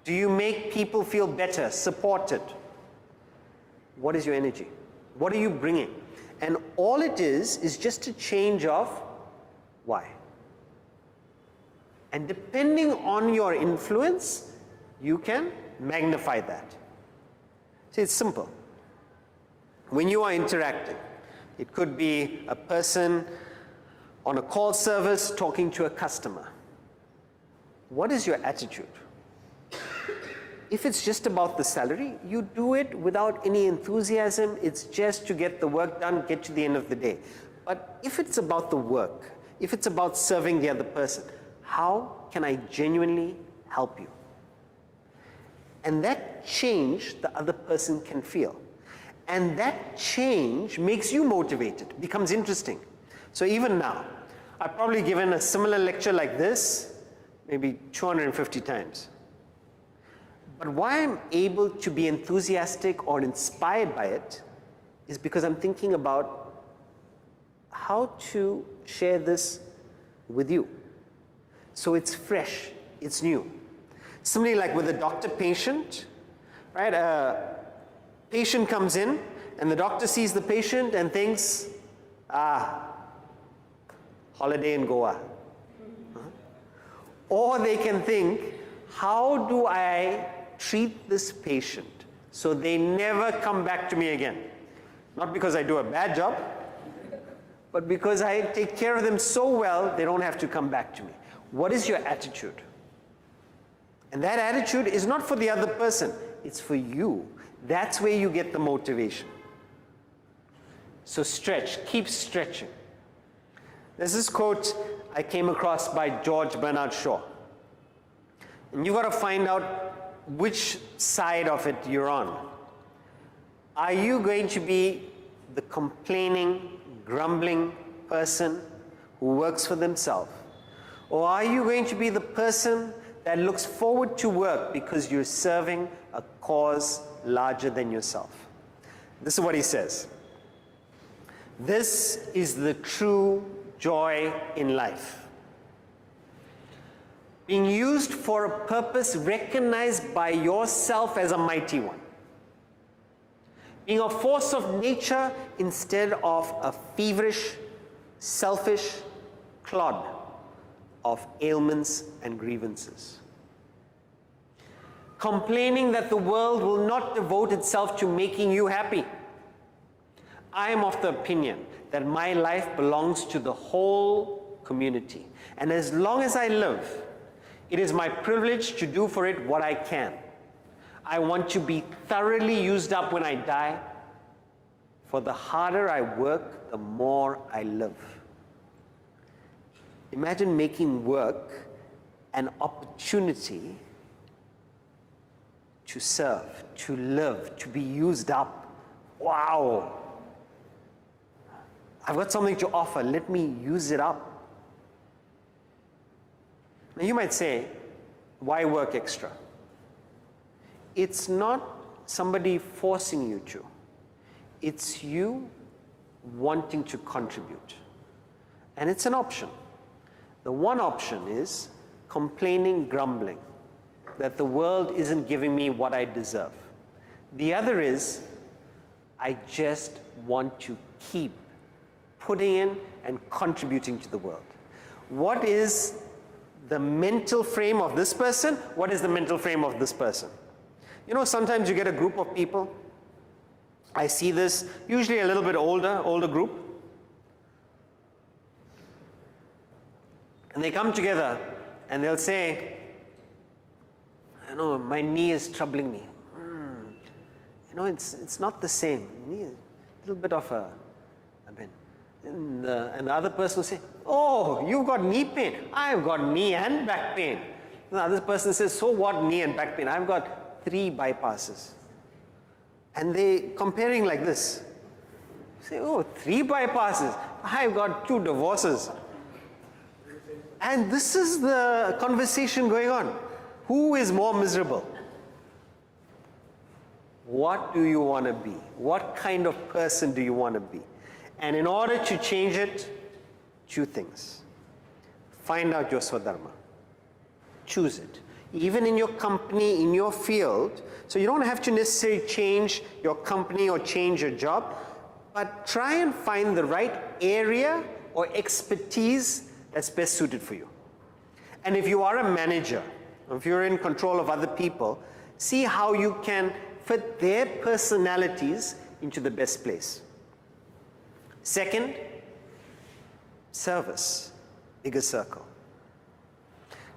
Do you make people feel better, supported? What is your energy? What are you bringing? And all it is just a change of why. And depending on your influence, you can magnify that. See, it's simple. When you are interacting, it could be a person on a call service talking to a customer. What is your attitude? If it's just about the salary, you do it without any enthusiasm. It's just to get the work done, get to the end of the day. But if it's about the work, if it's about serving the other person, how can I genuinely help you? And that change the other person can feel. And that change makes you motivated, becomes interesting. So even now, I've probably given a similar lecture like this, maybe 250 times. But why I'm able to be enthusiastic or inspired by it is because I'm thinking about how to share this with you. So it's fresh, it's new. Similarly, like with a doctor-patient, right? A patient comes in and the doctor sees the patient and thinks, holiday in Goa. Or they can think, how do I treat this patient so they never come back to me again. Not because I do a bad job, but because I take care of them so well, they don't have to come back to me. What is your attitude? And that attitude is not for the other person, it's for you. That's where you get the motivation. So stretch, keep stretching. There's this quote I came across by George Bernard Shaw. And you've got to find out which side of it you're on. Are you going to be the complaining, grumbling person who works for themselves? Or are you going to be the person that looks forward to work because you're serving a cause larger than yourself? This is what he says. This is the true joy in life. Being used for a purpose recognized by yourself as a mighty one. Being a force of nature instead of a feverish, selfish clod of ailments and grievances. Complaining that the world will not devote itself to making you happy. I am of the opinion that my life belongs to the whole community. And as long as I live, it is my privilege to do for it what I can. I want to be thoroughly used up when I die, for the harder I work, the more I live. Imagine making work an opportunity to serve, to live, to be used up. Wow! I've got something to offer, let me use it up. Now you might say, why work extra? It's not somebody forcing you to. It's you wanting to contribute. And it's an option. The one option is complaining, grumbling, that the world isn't giving me what I deserve. The other is, I just want to keep putting in and contributing to the world. What is the mental frame of this person? What is the mental frame of this person? You know, sometimes you get a group of people. I see this, usually a little bit older group. And they come together and they'll say, I know, my knee is troubling me. You know, it's not the same. Knee is a little bit of a pain. And the other person will say, oh, you've got knee pain. I've got knee and back pain. And the other person says, so what, knee and back pain? I've got 3 bypasses. And they comparing like this. Say, oh, 3 bypasses. I've got 2 divorces. And this is the conversation going on. Who is more miserable? What do you want to be? What kind of person do you want to be? And in order to change it, 2 things. Find out your Swadharma. Choose it. Even in your company, in your field, so you don't have to necessarily change your company or change your job, but try and find the right area or expertise that's best suited for you. And if you are a manager, if you're in control of other people, see how you can fit their personalities into the best place. Second, service, bigger circle.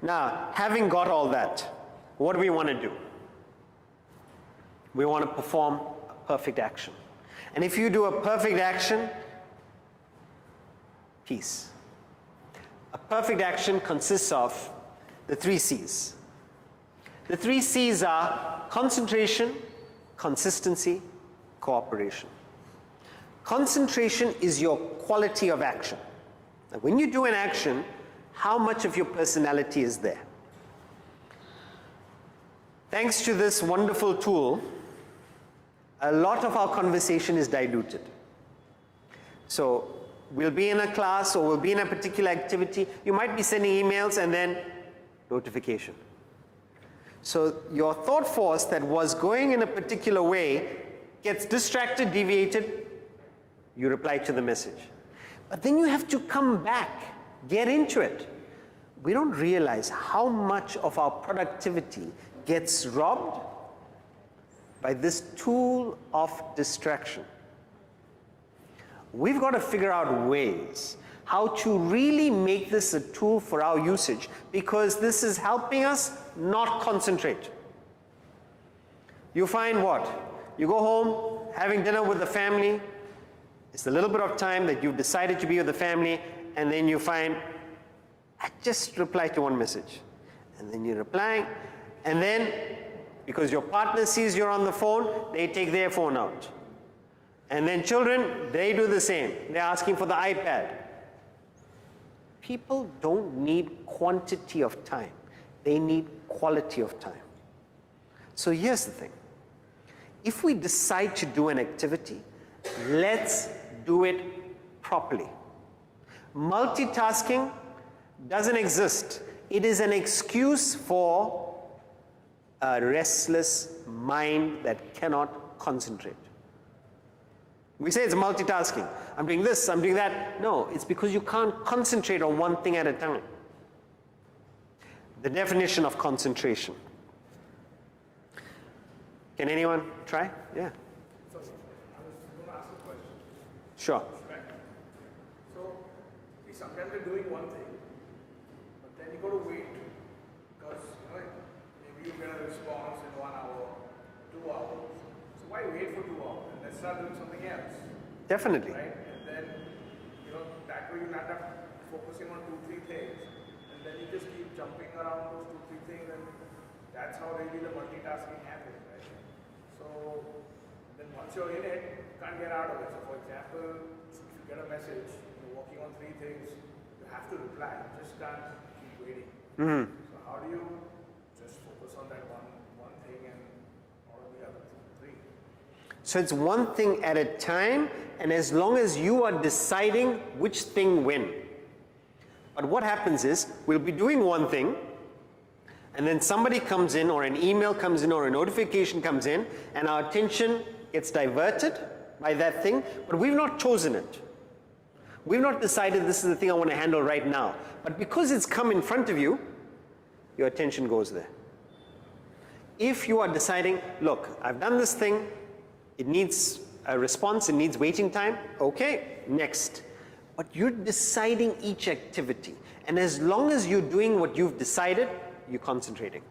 Now, having got all that, what do we want to do? We want to perform a perfect action. And if you do a perfect action, peace. A perfect action consists of the 3 C's. The 3 C's are concentration, consistency, cooperation. Concentration is your quality of action. Now, when you do an action, how much of your personality is there? Thanks to this wonderful tool, a lot of our conversation is diluted. So we'll be in a class or we'll be in a particular activity. You might be sending emails and then notification. So your thought force that was going in a particular way gets distracted, deviated, you reply to the message. But then you have to come back, get into it. We don't realize how much of our productivity gets robbed by this tool of distraction. We've got to figure out ways how to really make this a tool for our usage, because this is helping us not concentrate. You find what? You go home, having dinner with the family, it's a little bit of time that you've decided to be with the family, and then you find, I just replied to one message. And then you're replying, and then, because your partner sees you're on the phone, they take their phone out. And then children, they do the same. They're asking for the iPad. People don't need quantity of time. They need quality of time. So here's the thing. If we decide to do an activity, let's do it properly. Multitasking doesn't exist. It is an excuse for a restless mind that cannot concentrate. We say it's multitasking. I'm doing this, I'm doing that. No, it's because you can't concentrate on one thing at a time. The definition of concentration. Can anyone try? Yeah. So, I was going to ask a question. Sure. Right. So, see, sometimes you're doing one thing, but then you got to wait, because maybe you get a response in 1 hour, 2 hours. So why wait for 2 hours? And let's start doing something else. Definitely. Right? And then, that way you end up focusing on 2-3 things, and then you just keep jumping around those 2-3 things, and that's how really the multitasking happens, right? So then once you're in it, you can't get out of it. So for example, if you get a message, you're working on 3 things, you have to reply. You just can't keep waiting. Mm-hmm. So how do you just focus on that one thing and all of the other 3? So it's one thing at a time, and as long as you are deciding which thing when. But what happens is, we'll be doing one thing, and then somebody comes in, or an email comes in, or a notification comes in, and our attention gets diverted by that thing, but we've not chosen it. We've not decided this is the thing I want to handle right now. But because it's come in front of you, your attention goes there. If you are deciding, look, I've done this thing, it needs a response, it needs waiting time, okay, next. But you're deciding each activity, and as long as you're doing what you've decided, you're concentrating.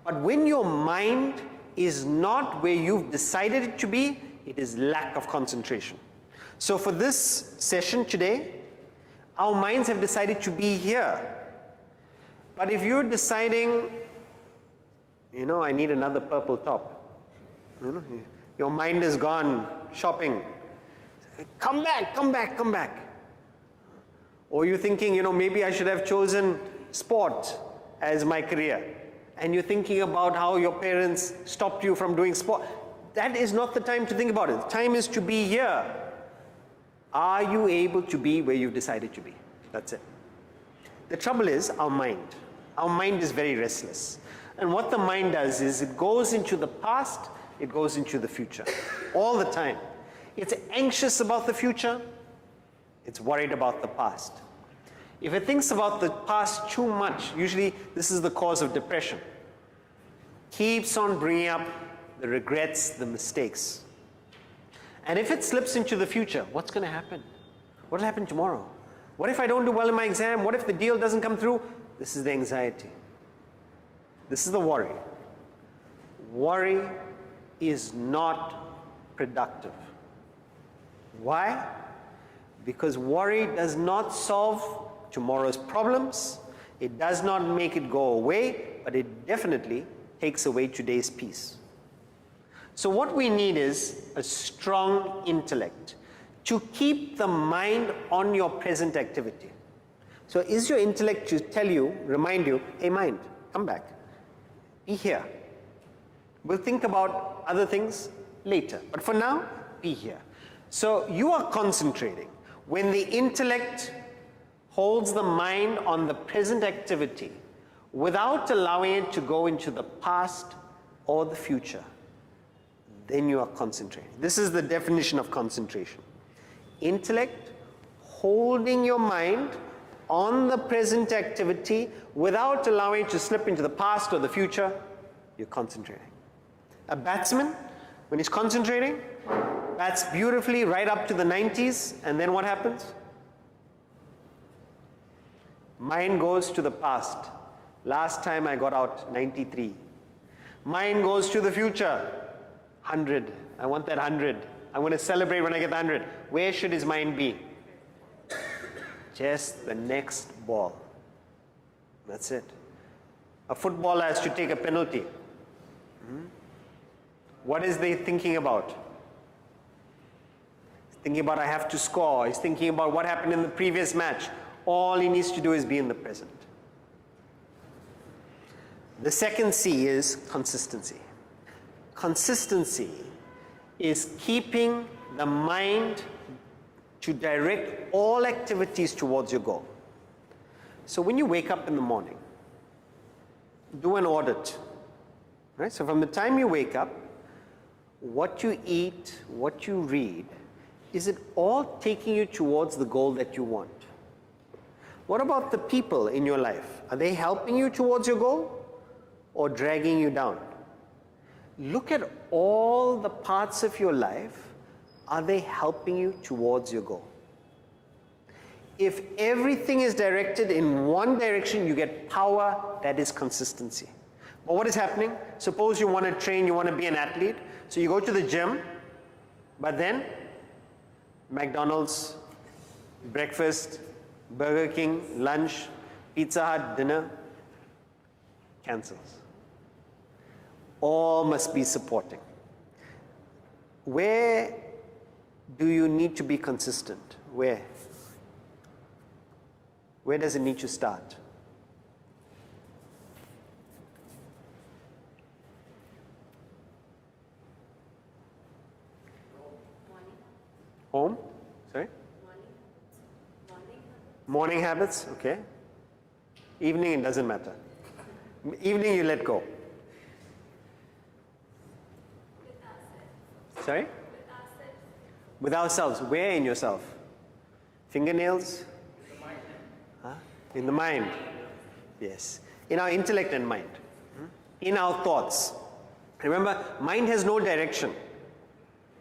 But when your mind is not where you've decided it to be, it is lack of concentration. So for this session today, our minds have decided to be here. But if you're deciding, I need another purple top, your mind is gone shopping. Come back, come back, come back. Or you're thinking, maybe I should have chosen sport as my career. And you're thinking about how your parents stopped you from doing sport. That is not the time to think about it. The time is to be here. Are you able to be where you've decided to be? That's it. The trouble is our mind. Our mind is very restless. And what the mind does is it goes into the past, it goes into the future, all the time. It's anxious about the future, it's worried about the past. If it thinks about the past too much, usually this is the cause of depression. Keeps on bringing up the regrets, the mistakes. And if it slips into the future, what's going to happen? What will happen tomorrow? What if I don't do well in my exam? What if the deal doesn't come through? This is the anxiety. This is the worry. Worry is not productive. Why? Because worry does not solve tomorrow's problems, it does not make it go away, but it definitely takes away today's peace. So what we need is a strong intellect to keep the mind on your present activity. So is your intellect to tell you, remind you, hey mind, come back, be here. We'll think about other things later, but for now, be here. So you are concentrating. When the intellect holds the mind on the present activity without allowing it to go into the past or the future, then you are concentrating. This is the definition of concentration. Intellect holding your mind on the present activity without allowing it to slip into the past or the future. You're concentrating. A batsman, when he's concentrating, bats beautifully right up to the 90s, and then what happens? Mind goes to the past. Last time I got out 93. Mind goes to the future. 100. I want that 100. I'm going to celebrate when I get the 100. Where should his mind be? Just the next ball. That's it. A footballer has to take a penalty. What is he thinking about? He's thinking about I have to score. He's thinking about what happened in the previous match. All he needs to do is be in the present. The second C is consistency. Consistency is keeping the mind to direct all activities towards your goal. So when you wake up in the morning, do an audit. Right? So from the time you wake up, what you eat, what you read, is it all taking you towards the goal that you want? What about the people in your life? Are they helping you towards your goal or dragging you down? Look at all the parts of your life. Are they helping you towards your goal? If everything is directed in one direction, you get power. That is consistency. But what is happening? Suppose you want to train, you want to be an athlete. So you go to the gym, but then McDonald's, breakfast, Burger King, lunch, Pizza Hut, dinner, cancels. All must be supporting. Where do you need to be consistent? Where? Where does it need to start? Home? Sorry? Morning habits, okay. Evening, it doesn't matter. Evening, you let go. Sorry? With ourselves. Where in yourself? Fingernails? Huh? In the mind. Yes. In our intellect and mind. In our thoughts. Remember, mind has no direction.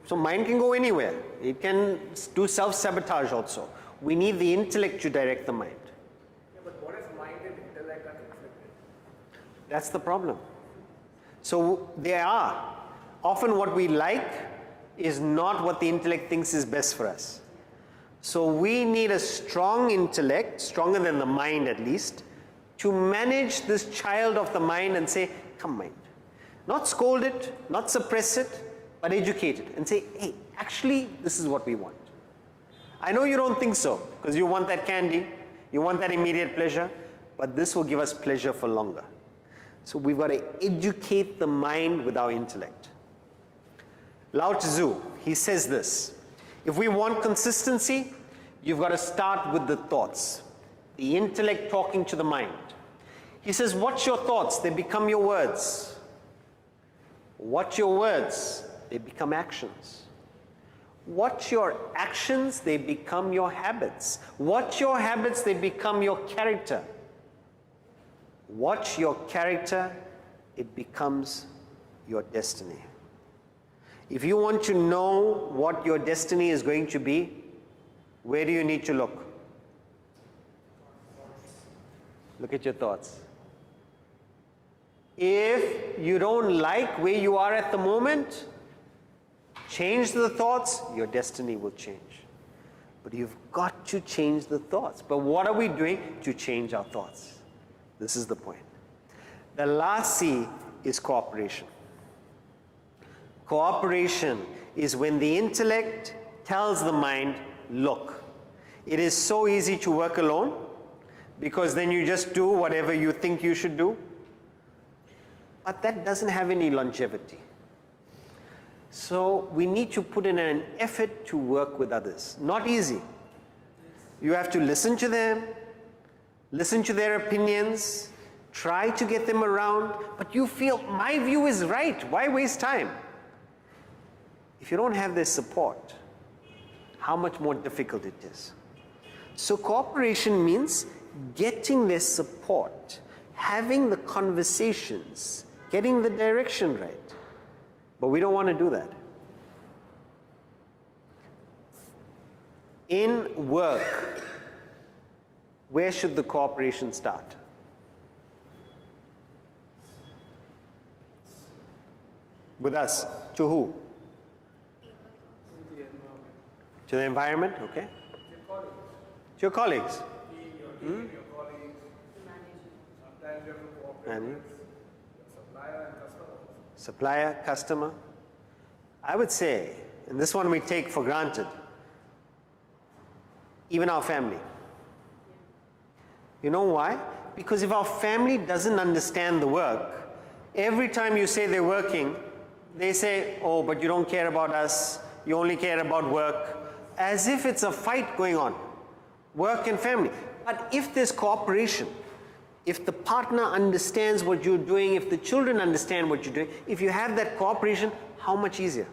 So mind can go anywhere. It can do self-sabotage also. We need the intellect to direct the mind. Yeah, but what if mind and intellect are conflicted? That's the problem. So they are. Often what we like is not what the intellect thinks is best for us. So we need a strong intellect, stronger than the mind at least, to manage this child of the mind and say, come mind. Not scold it, not suppress it, but educate it and say, hey, actually, this is what we want. I know you don't think so, because you want that candy, you want that immediate pleasure, but this will give us pleasure for longer. So we've got to educate the mind with our intellect. Lao Tzu, he says this, if we want consistency, you've got to start with the thoughts, the intellect talking to the mind. He says, watch your thoughts, they become your words. Watch your words, they become actions. Watch your actions, they become your habits. Watch your habits, they become your character. Watch your character, it becomes your destiny. If you want to know what your destiny is going to be, where do you need to look? Look at your thoughts. If you don't like where you are at the moment, change the thoughts, your destiny will change. But you've got to change the thoughts. But what are we doing to change our thoughts? This is the point. The last C is cooperation. Cooperation is when the intellect tells the mind, look, it is so easy to work alone because then you just do whatever you think you should do. But that doesn't have any longevity. So we need to put in an effort to work with others. Not easy. You have to listen to them, listen to their opinions, try to get them around, but you feel my view is right. Why waste time? If you don't have their support, how much more difficult it is. So cooperation means getting their support, having the conversations, getting the direction right. But we don't want to do that. In work, where should the cooperation start? With us. To who? To the environment, okay. To your colleagues. Your colleagues, sometimes you have to cooperate with your supplier and customer. Supplier, customer. I would say, and this one we take for granted, even our family. You know why? Because if our family doesn't understand the work, every time you say they're working, they say, oh, but you don't care about us, you only care about work, as if it's a fight going on, work and family. But if there's cooperation, if the partner understands what you're doing, if the children understand what you're doing, if you have that cooperation, how much easier?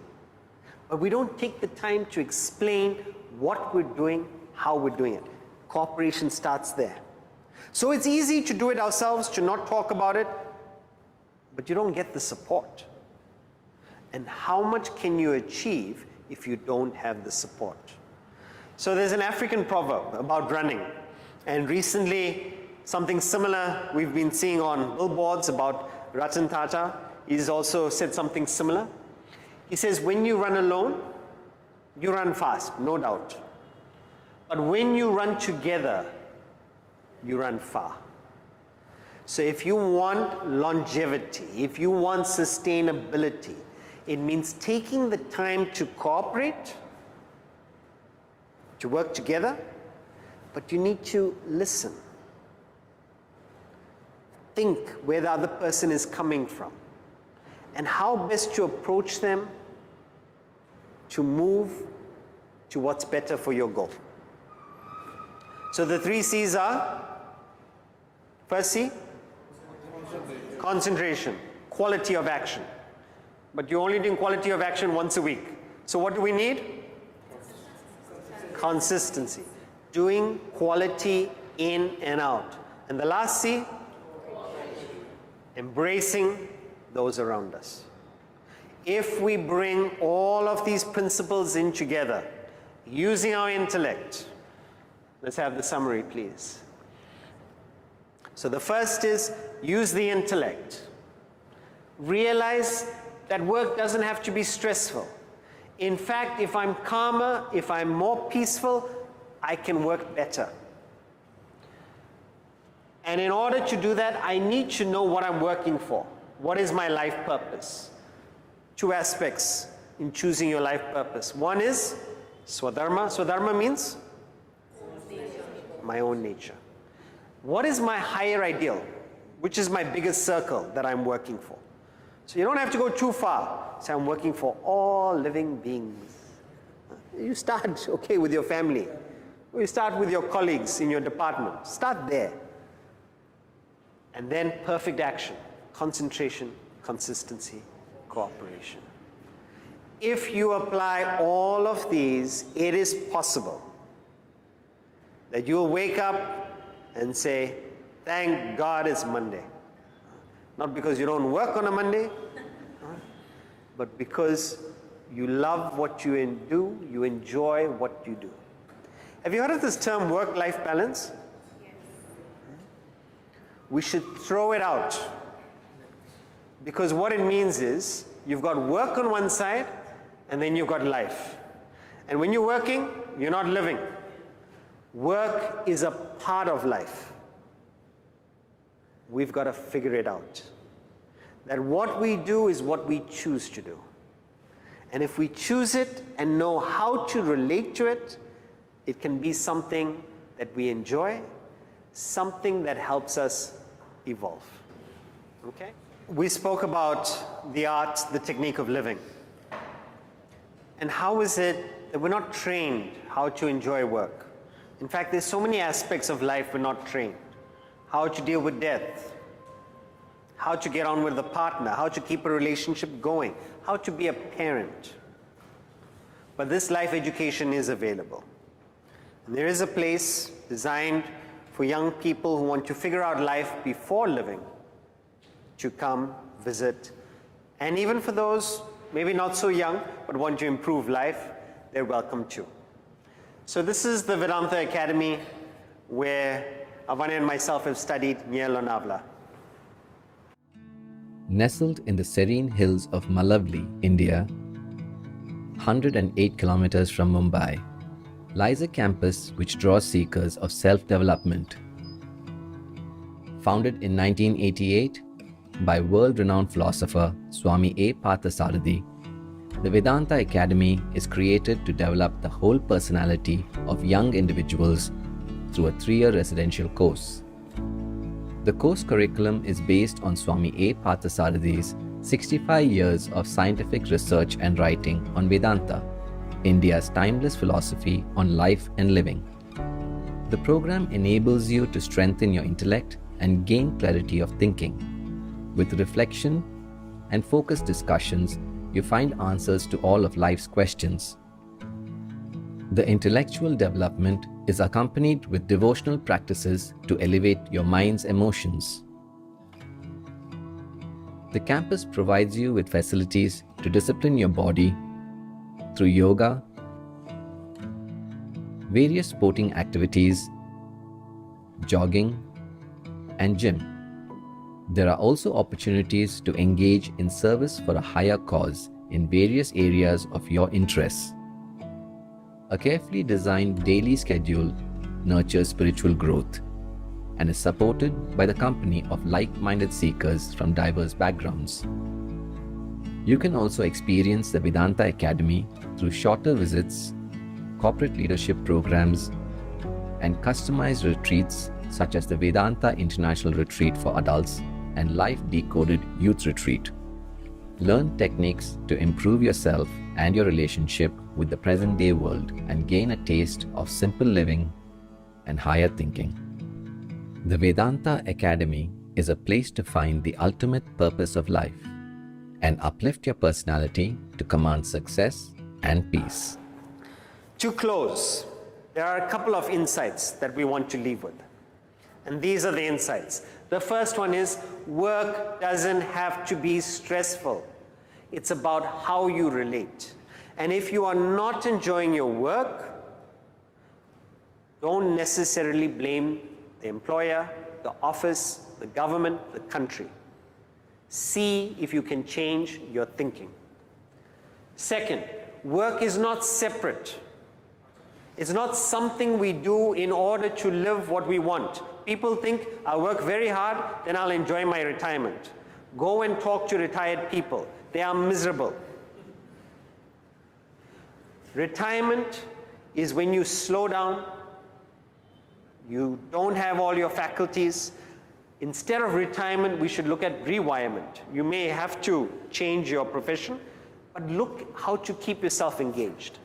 But we don't take the time to explain what we're doing, how we're doing it. Cooperation starts there. So it's easy to do it ourselves, to not talk about it, but you don't get the support. And how much can you achieve if you don't have the support? So there's an African proverb about running. And recently, something similar we've been seeing on billboards about Ratan Tata. He's also said something similar. He says, when you run alone, you run fast, no doubt. But when you run together, you run far. So if you want longevity, if you want sustainability, it means taking the time to cooperate, to work together, but you need to listen. Think where the other person is coming from and how best to approach them to move to what's better for your goal. So the 3 C's are, first C, concentration, quality of action. But you're only doing quality of action once a week. So what do we need? Consistency. Doing quality in and out. And the last C, embracing those around us. If we bring all of these principles in together, using our intellect, let's have the summary, please. So the first is use the intellect. Realize that work doesn't have to be stressful. In fact, if I'm calmer, if I'm more peaceful, I can work better. And in order to do that, I need to know what I'm working for. What is my life purpose? 2 aspects in choosing your life purpose. One is Swadharma. Swadharma means my own nature. What is my higher ideal? Which is my biggest circle that I'm working for? So you don't have to go too far. Say, I'm working for all living beings. You start, okay, with your family. You start with your colleagues in your department. Start there. And then perfect action, concentration, consistency, cooperation. If you apply all of these, it is possible that you'll wake up and say, thank God it's Monday. Not because you don't work on a Monday, but because you love what you do, you enjoy what you do. Have you heard of this term work-life balance? Yes. We should throw it out. Because what it means is, you've got work on one side, and then you've got life. And when you're working, you're not living. Work is a part of life. We've got to figure it out. That what we do is what we choose to do. And if we choose it and know how to relate to it, it can be something that we enjoy, something that helps us evolve. Okay? We spoke about the art, the technique of living. And how is it that we're not trained how to enjoy work? In fact, there's so many aspects of life we're not trained. How to deal with death, how to get on with a partner, how to keep a relationship going, how to be a parent. But this life education is available. And there is a place designed for young people who want to figure out life before living to come visit. And even for those maybe not so young but want to improve life, they're welcome too. So this is the Vedanta Academy where Avani and myself have studied near Lonavala. Nestled in the serene hills of Malavali, India, 108 kilometers from Mumbai, lies a campus which draws seekers of self-development. Founded in 1988 by world-renowned philosopher Swami A. Parthasarathy, the Vedanta Academy is created to develop the whole personality of young individuals through a 3-year residential course. The course curriculum is based on Swami A. Parthasarathy's 65 years of scientific research and writing on Vedanta, India's timeless philosophy on life and living. The program enables you to strengthen your intellect and gain clarity of thinking. With reflection and focused discussions, you find answers to all of life's questions. The intellectual development is accompanied with devotional practices to elevate your mind's emotions. The campus provides you with facilities to discipline your body through yoga, various sporting activities, jogging, and gym. There are also opportunities to engage in service for a higher cause in various areas of your interests. A carefully designed daily schedule nurtures spiritual growth and is supported by the company of like-minded seekers from diverse backgrounds. You can also experience the Vedanta Academy through shorter visits, corporate leadership programs, and customized retreats such as the Vedanta International Retreat for Adults and Life Decoded Youth Retreat. Learn techniques to improve yourself and your relationship with the present-day world and gain a taste of simple living and higher thinking. The Vedanta Academy is a place to find the ultimate purpose of life and uplift your personality to command success and peace. To close, there are a couple of insights that we want to leave with. And these are the insights. The first one is work doesn't have to be stressful. It's about how you relate. And if you are not enjoying your work, don't necessarily blame the employer, the office, the government, the country. See if you can change your thinking. Second, work is not separate. It's not something we do in order to live what we want. People think, I'll work very hard, then I'll enjoy my retirement. Go and talk to retired people. They are miserable. Retirement is when you slow down, you don't have all your faculties. Instead of retirement, we should look at rewirement. You may have to change your profession, but look how to keep yourself engaged.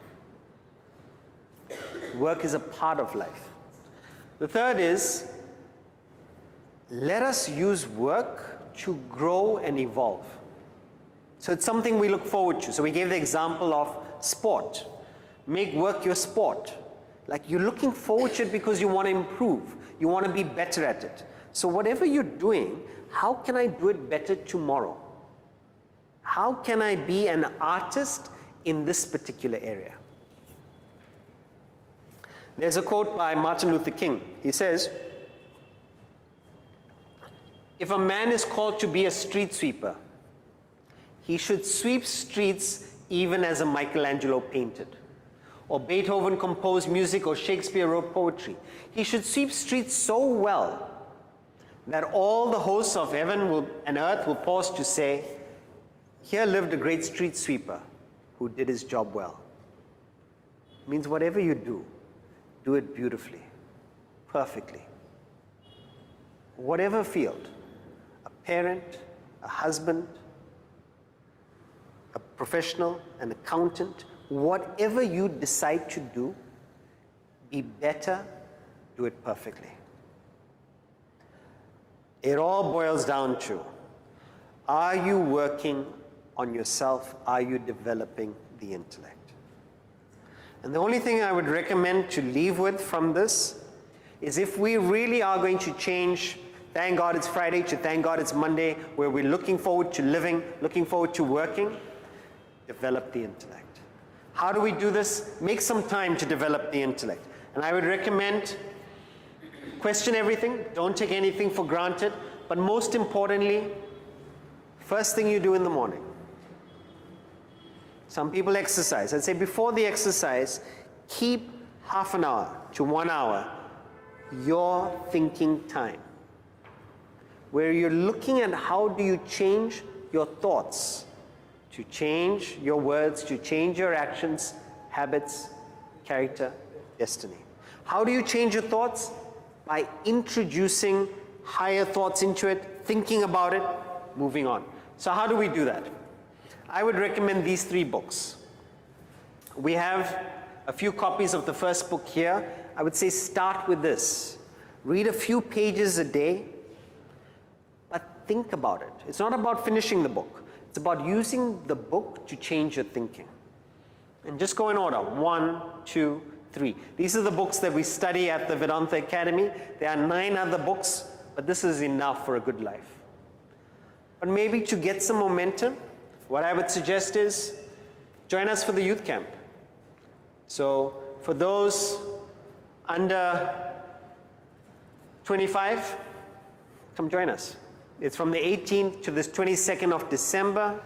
Work is a part of life. The third is, let us use work to grow and evolve. So it's something we look forward to. So we gave the example of sport. Make work your sport. Like you're looking forward to it because you want to improve. You want to be better at it. So whatever you're doing, how can I do it better tomorrow? How can I be an artist in this particular area? There's a quote by Martin Luther King. He says, if a man is called to be a street sweeper, he should sweep streets even as a Michelangelo painted, or Beethoven composed music, or Shakespeare wrote poetry. He should sweep streets so well that all the hosts of heaven and earth will pause to say, here lived a great street sweeper who did his job well. It means whatever you do it beautifully, perfectly. Whatever field, a parent, a husband, a professional, an accountant, whatever you decide to do, be better, do it perfectly. It all boils down to, are you working on yourself? Are you developing the intellect? And the only thing I would recommend to leave with from this is if we really are going to change, thank God it's Friday, to thank God it's Monday, where we're looking forward to living, looking forward to working, develop the intellect. How do we do this? Make some time to develop the intellect. And I would recommend question everything, don't take anything for granted, but most importantly, first thing you do in the morning. Some people exercise. I'd say before the exercise, keep half an hour to 1 hour your thinking time, where you're looking at how do you change your thoughts, to change your words, to change your actions, habits, character, destiny. How do you change your thoughts? By introducing higher thoughts into it, thinking about it, moving on. So how do we do that? I would recommend these 3 books. We have a few copies of the first book here. I would say start with this. Read a few pages a day, but think about it. It's not about finishing the book. It's about using the book to change your thinking. And just go in order. 1, 2, 3. These are the books that we study at the Vedanta Academy. There are 9 other books, but this is enough for a good life. But maybe to get some momentum, what I would suggest is join us for the youth camp. So for those under 25, come join us. It's from the 18th to the 22nd of December.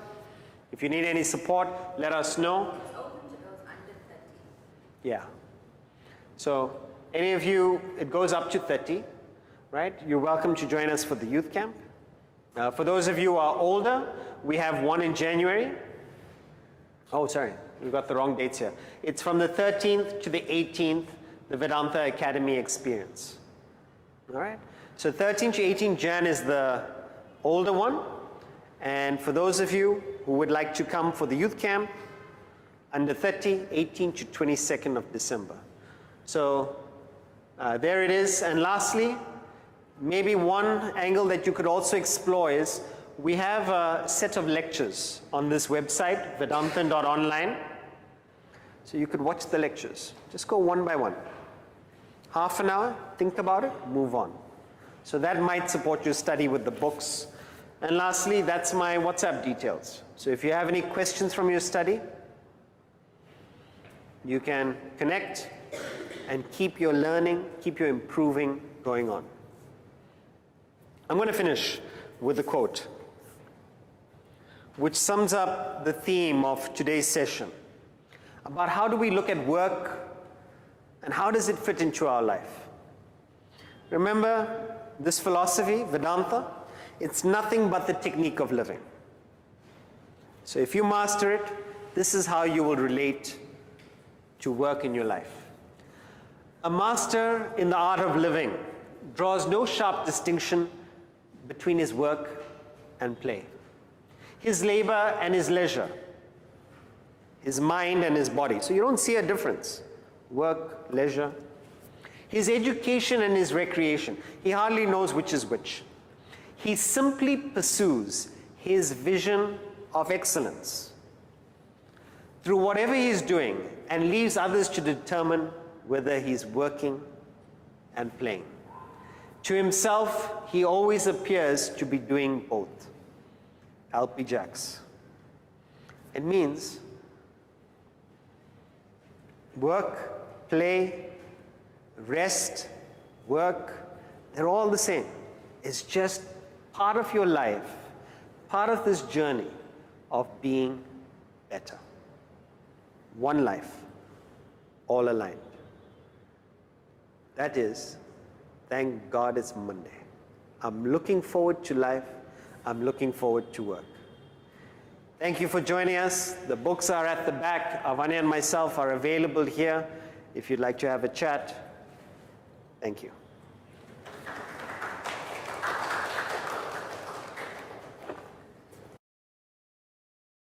If you need any support, let us know. It's open to those under 30. Yeah. So any of you, it goes up to 30, right? You're welcome to join us for the youth camp. For those of you who are older, we have one in January. Oh, sorry, we've got the wrong dates here. It's from the 13th to the 18th, the Vedanta Academy experience. All right? So 13 to 18 Jan is the older one. And for those of you who would like to come for the youth camp, under 30, 18 to 22nd of December. So there it is. And lastly, maybe one angle that you could also explore is we have a set of lectures on this website, vedantin.online. So you could watch the lectures. Just go one by one. Half an hour, think about it, move on. So that might support your study with the books. And lastly, that's my WhatsApp details. So if you have any questions from your study, you can connect and keep your learning, keep your improving going on. I'm going to finish with a quote, which sums up the theme of today's session, about how do we look at work and how does it fit into our life. Remember, this philosophy, Vedanta, it's nothing but the technique of living. So if you master it, this is how you will relate to work in your life. A master in the art of living draws no sharp distinction between his work and play, his labor and his leisure, his mind and his body. So you don't see a difference. Work, leisure. His education and his recreation. He hardly knows which is which. He simply pursues his vision of excellence through whatever he's doing and leaves others to determine whether he's working and playing. To himself, he always appears to be doing both. LP Jacks. It means work, play, rest, work, they're all the same. It's just part of your life, part of this journey of being better. One life, all aligned. That is, thank God it's Monday. I'm looking forward to life. I'm looking forward to work. Thank you for joining us. The books are at the back. Avani and myself are available here if you'd like to have a chat. Thank you.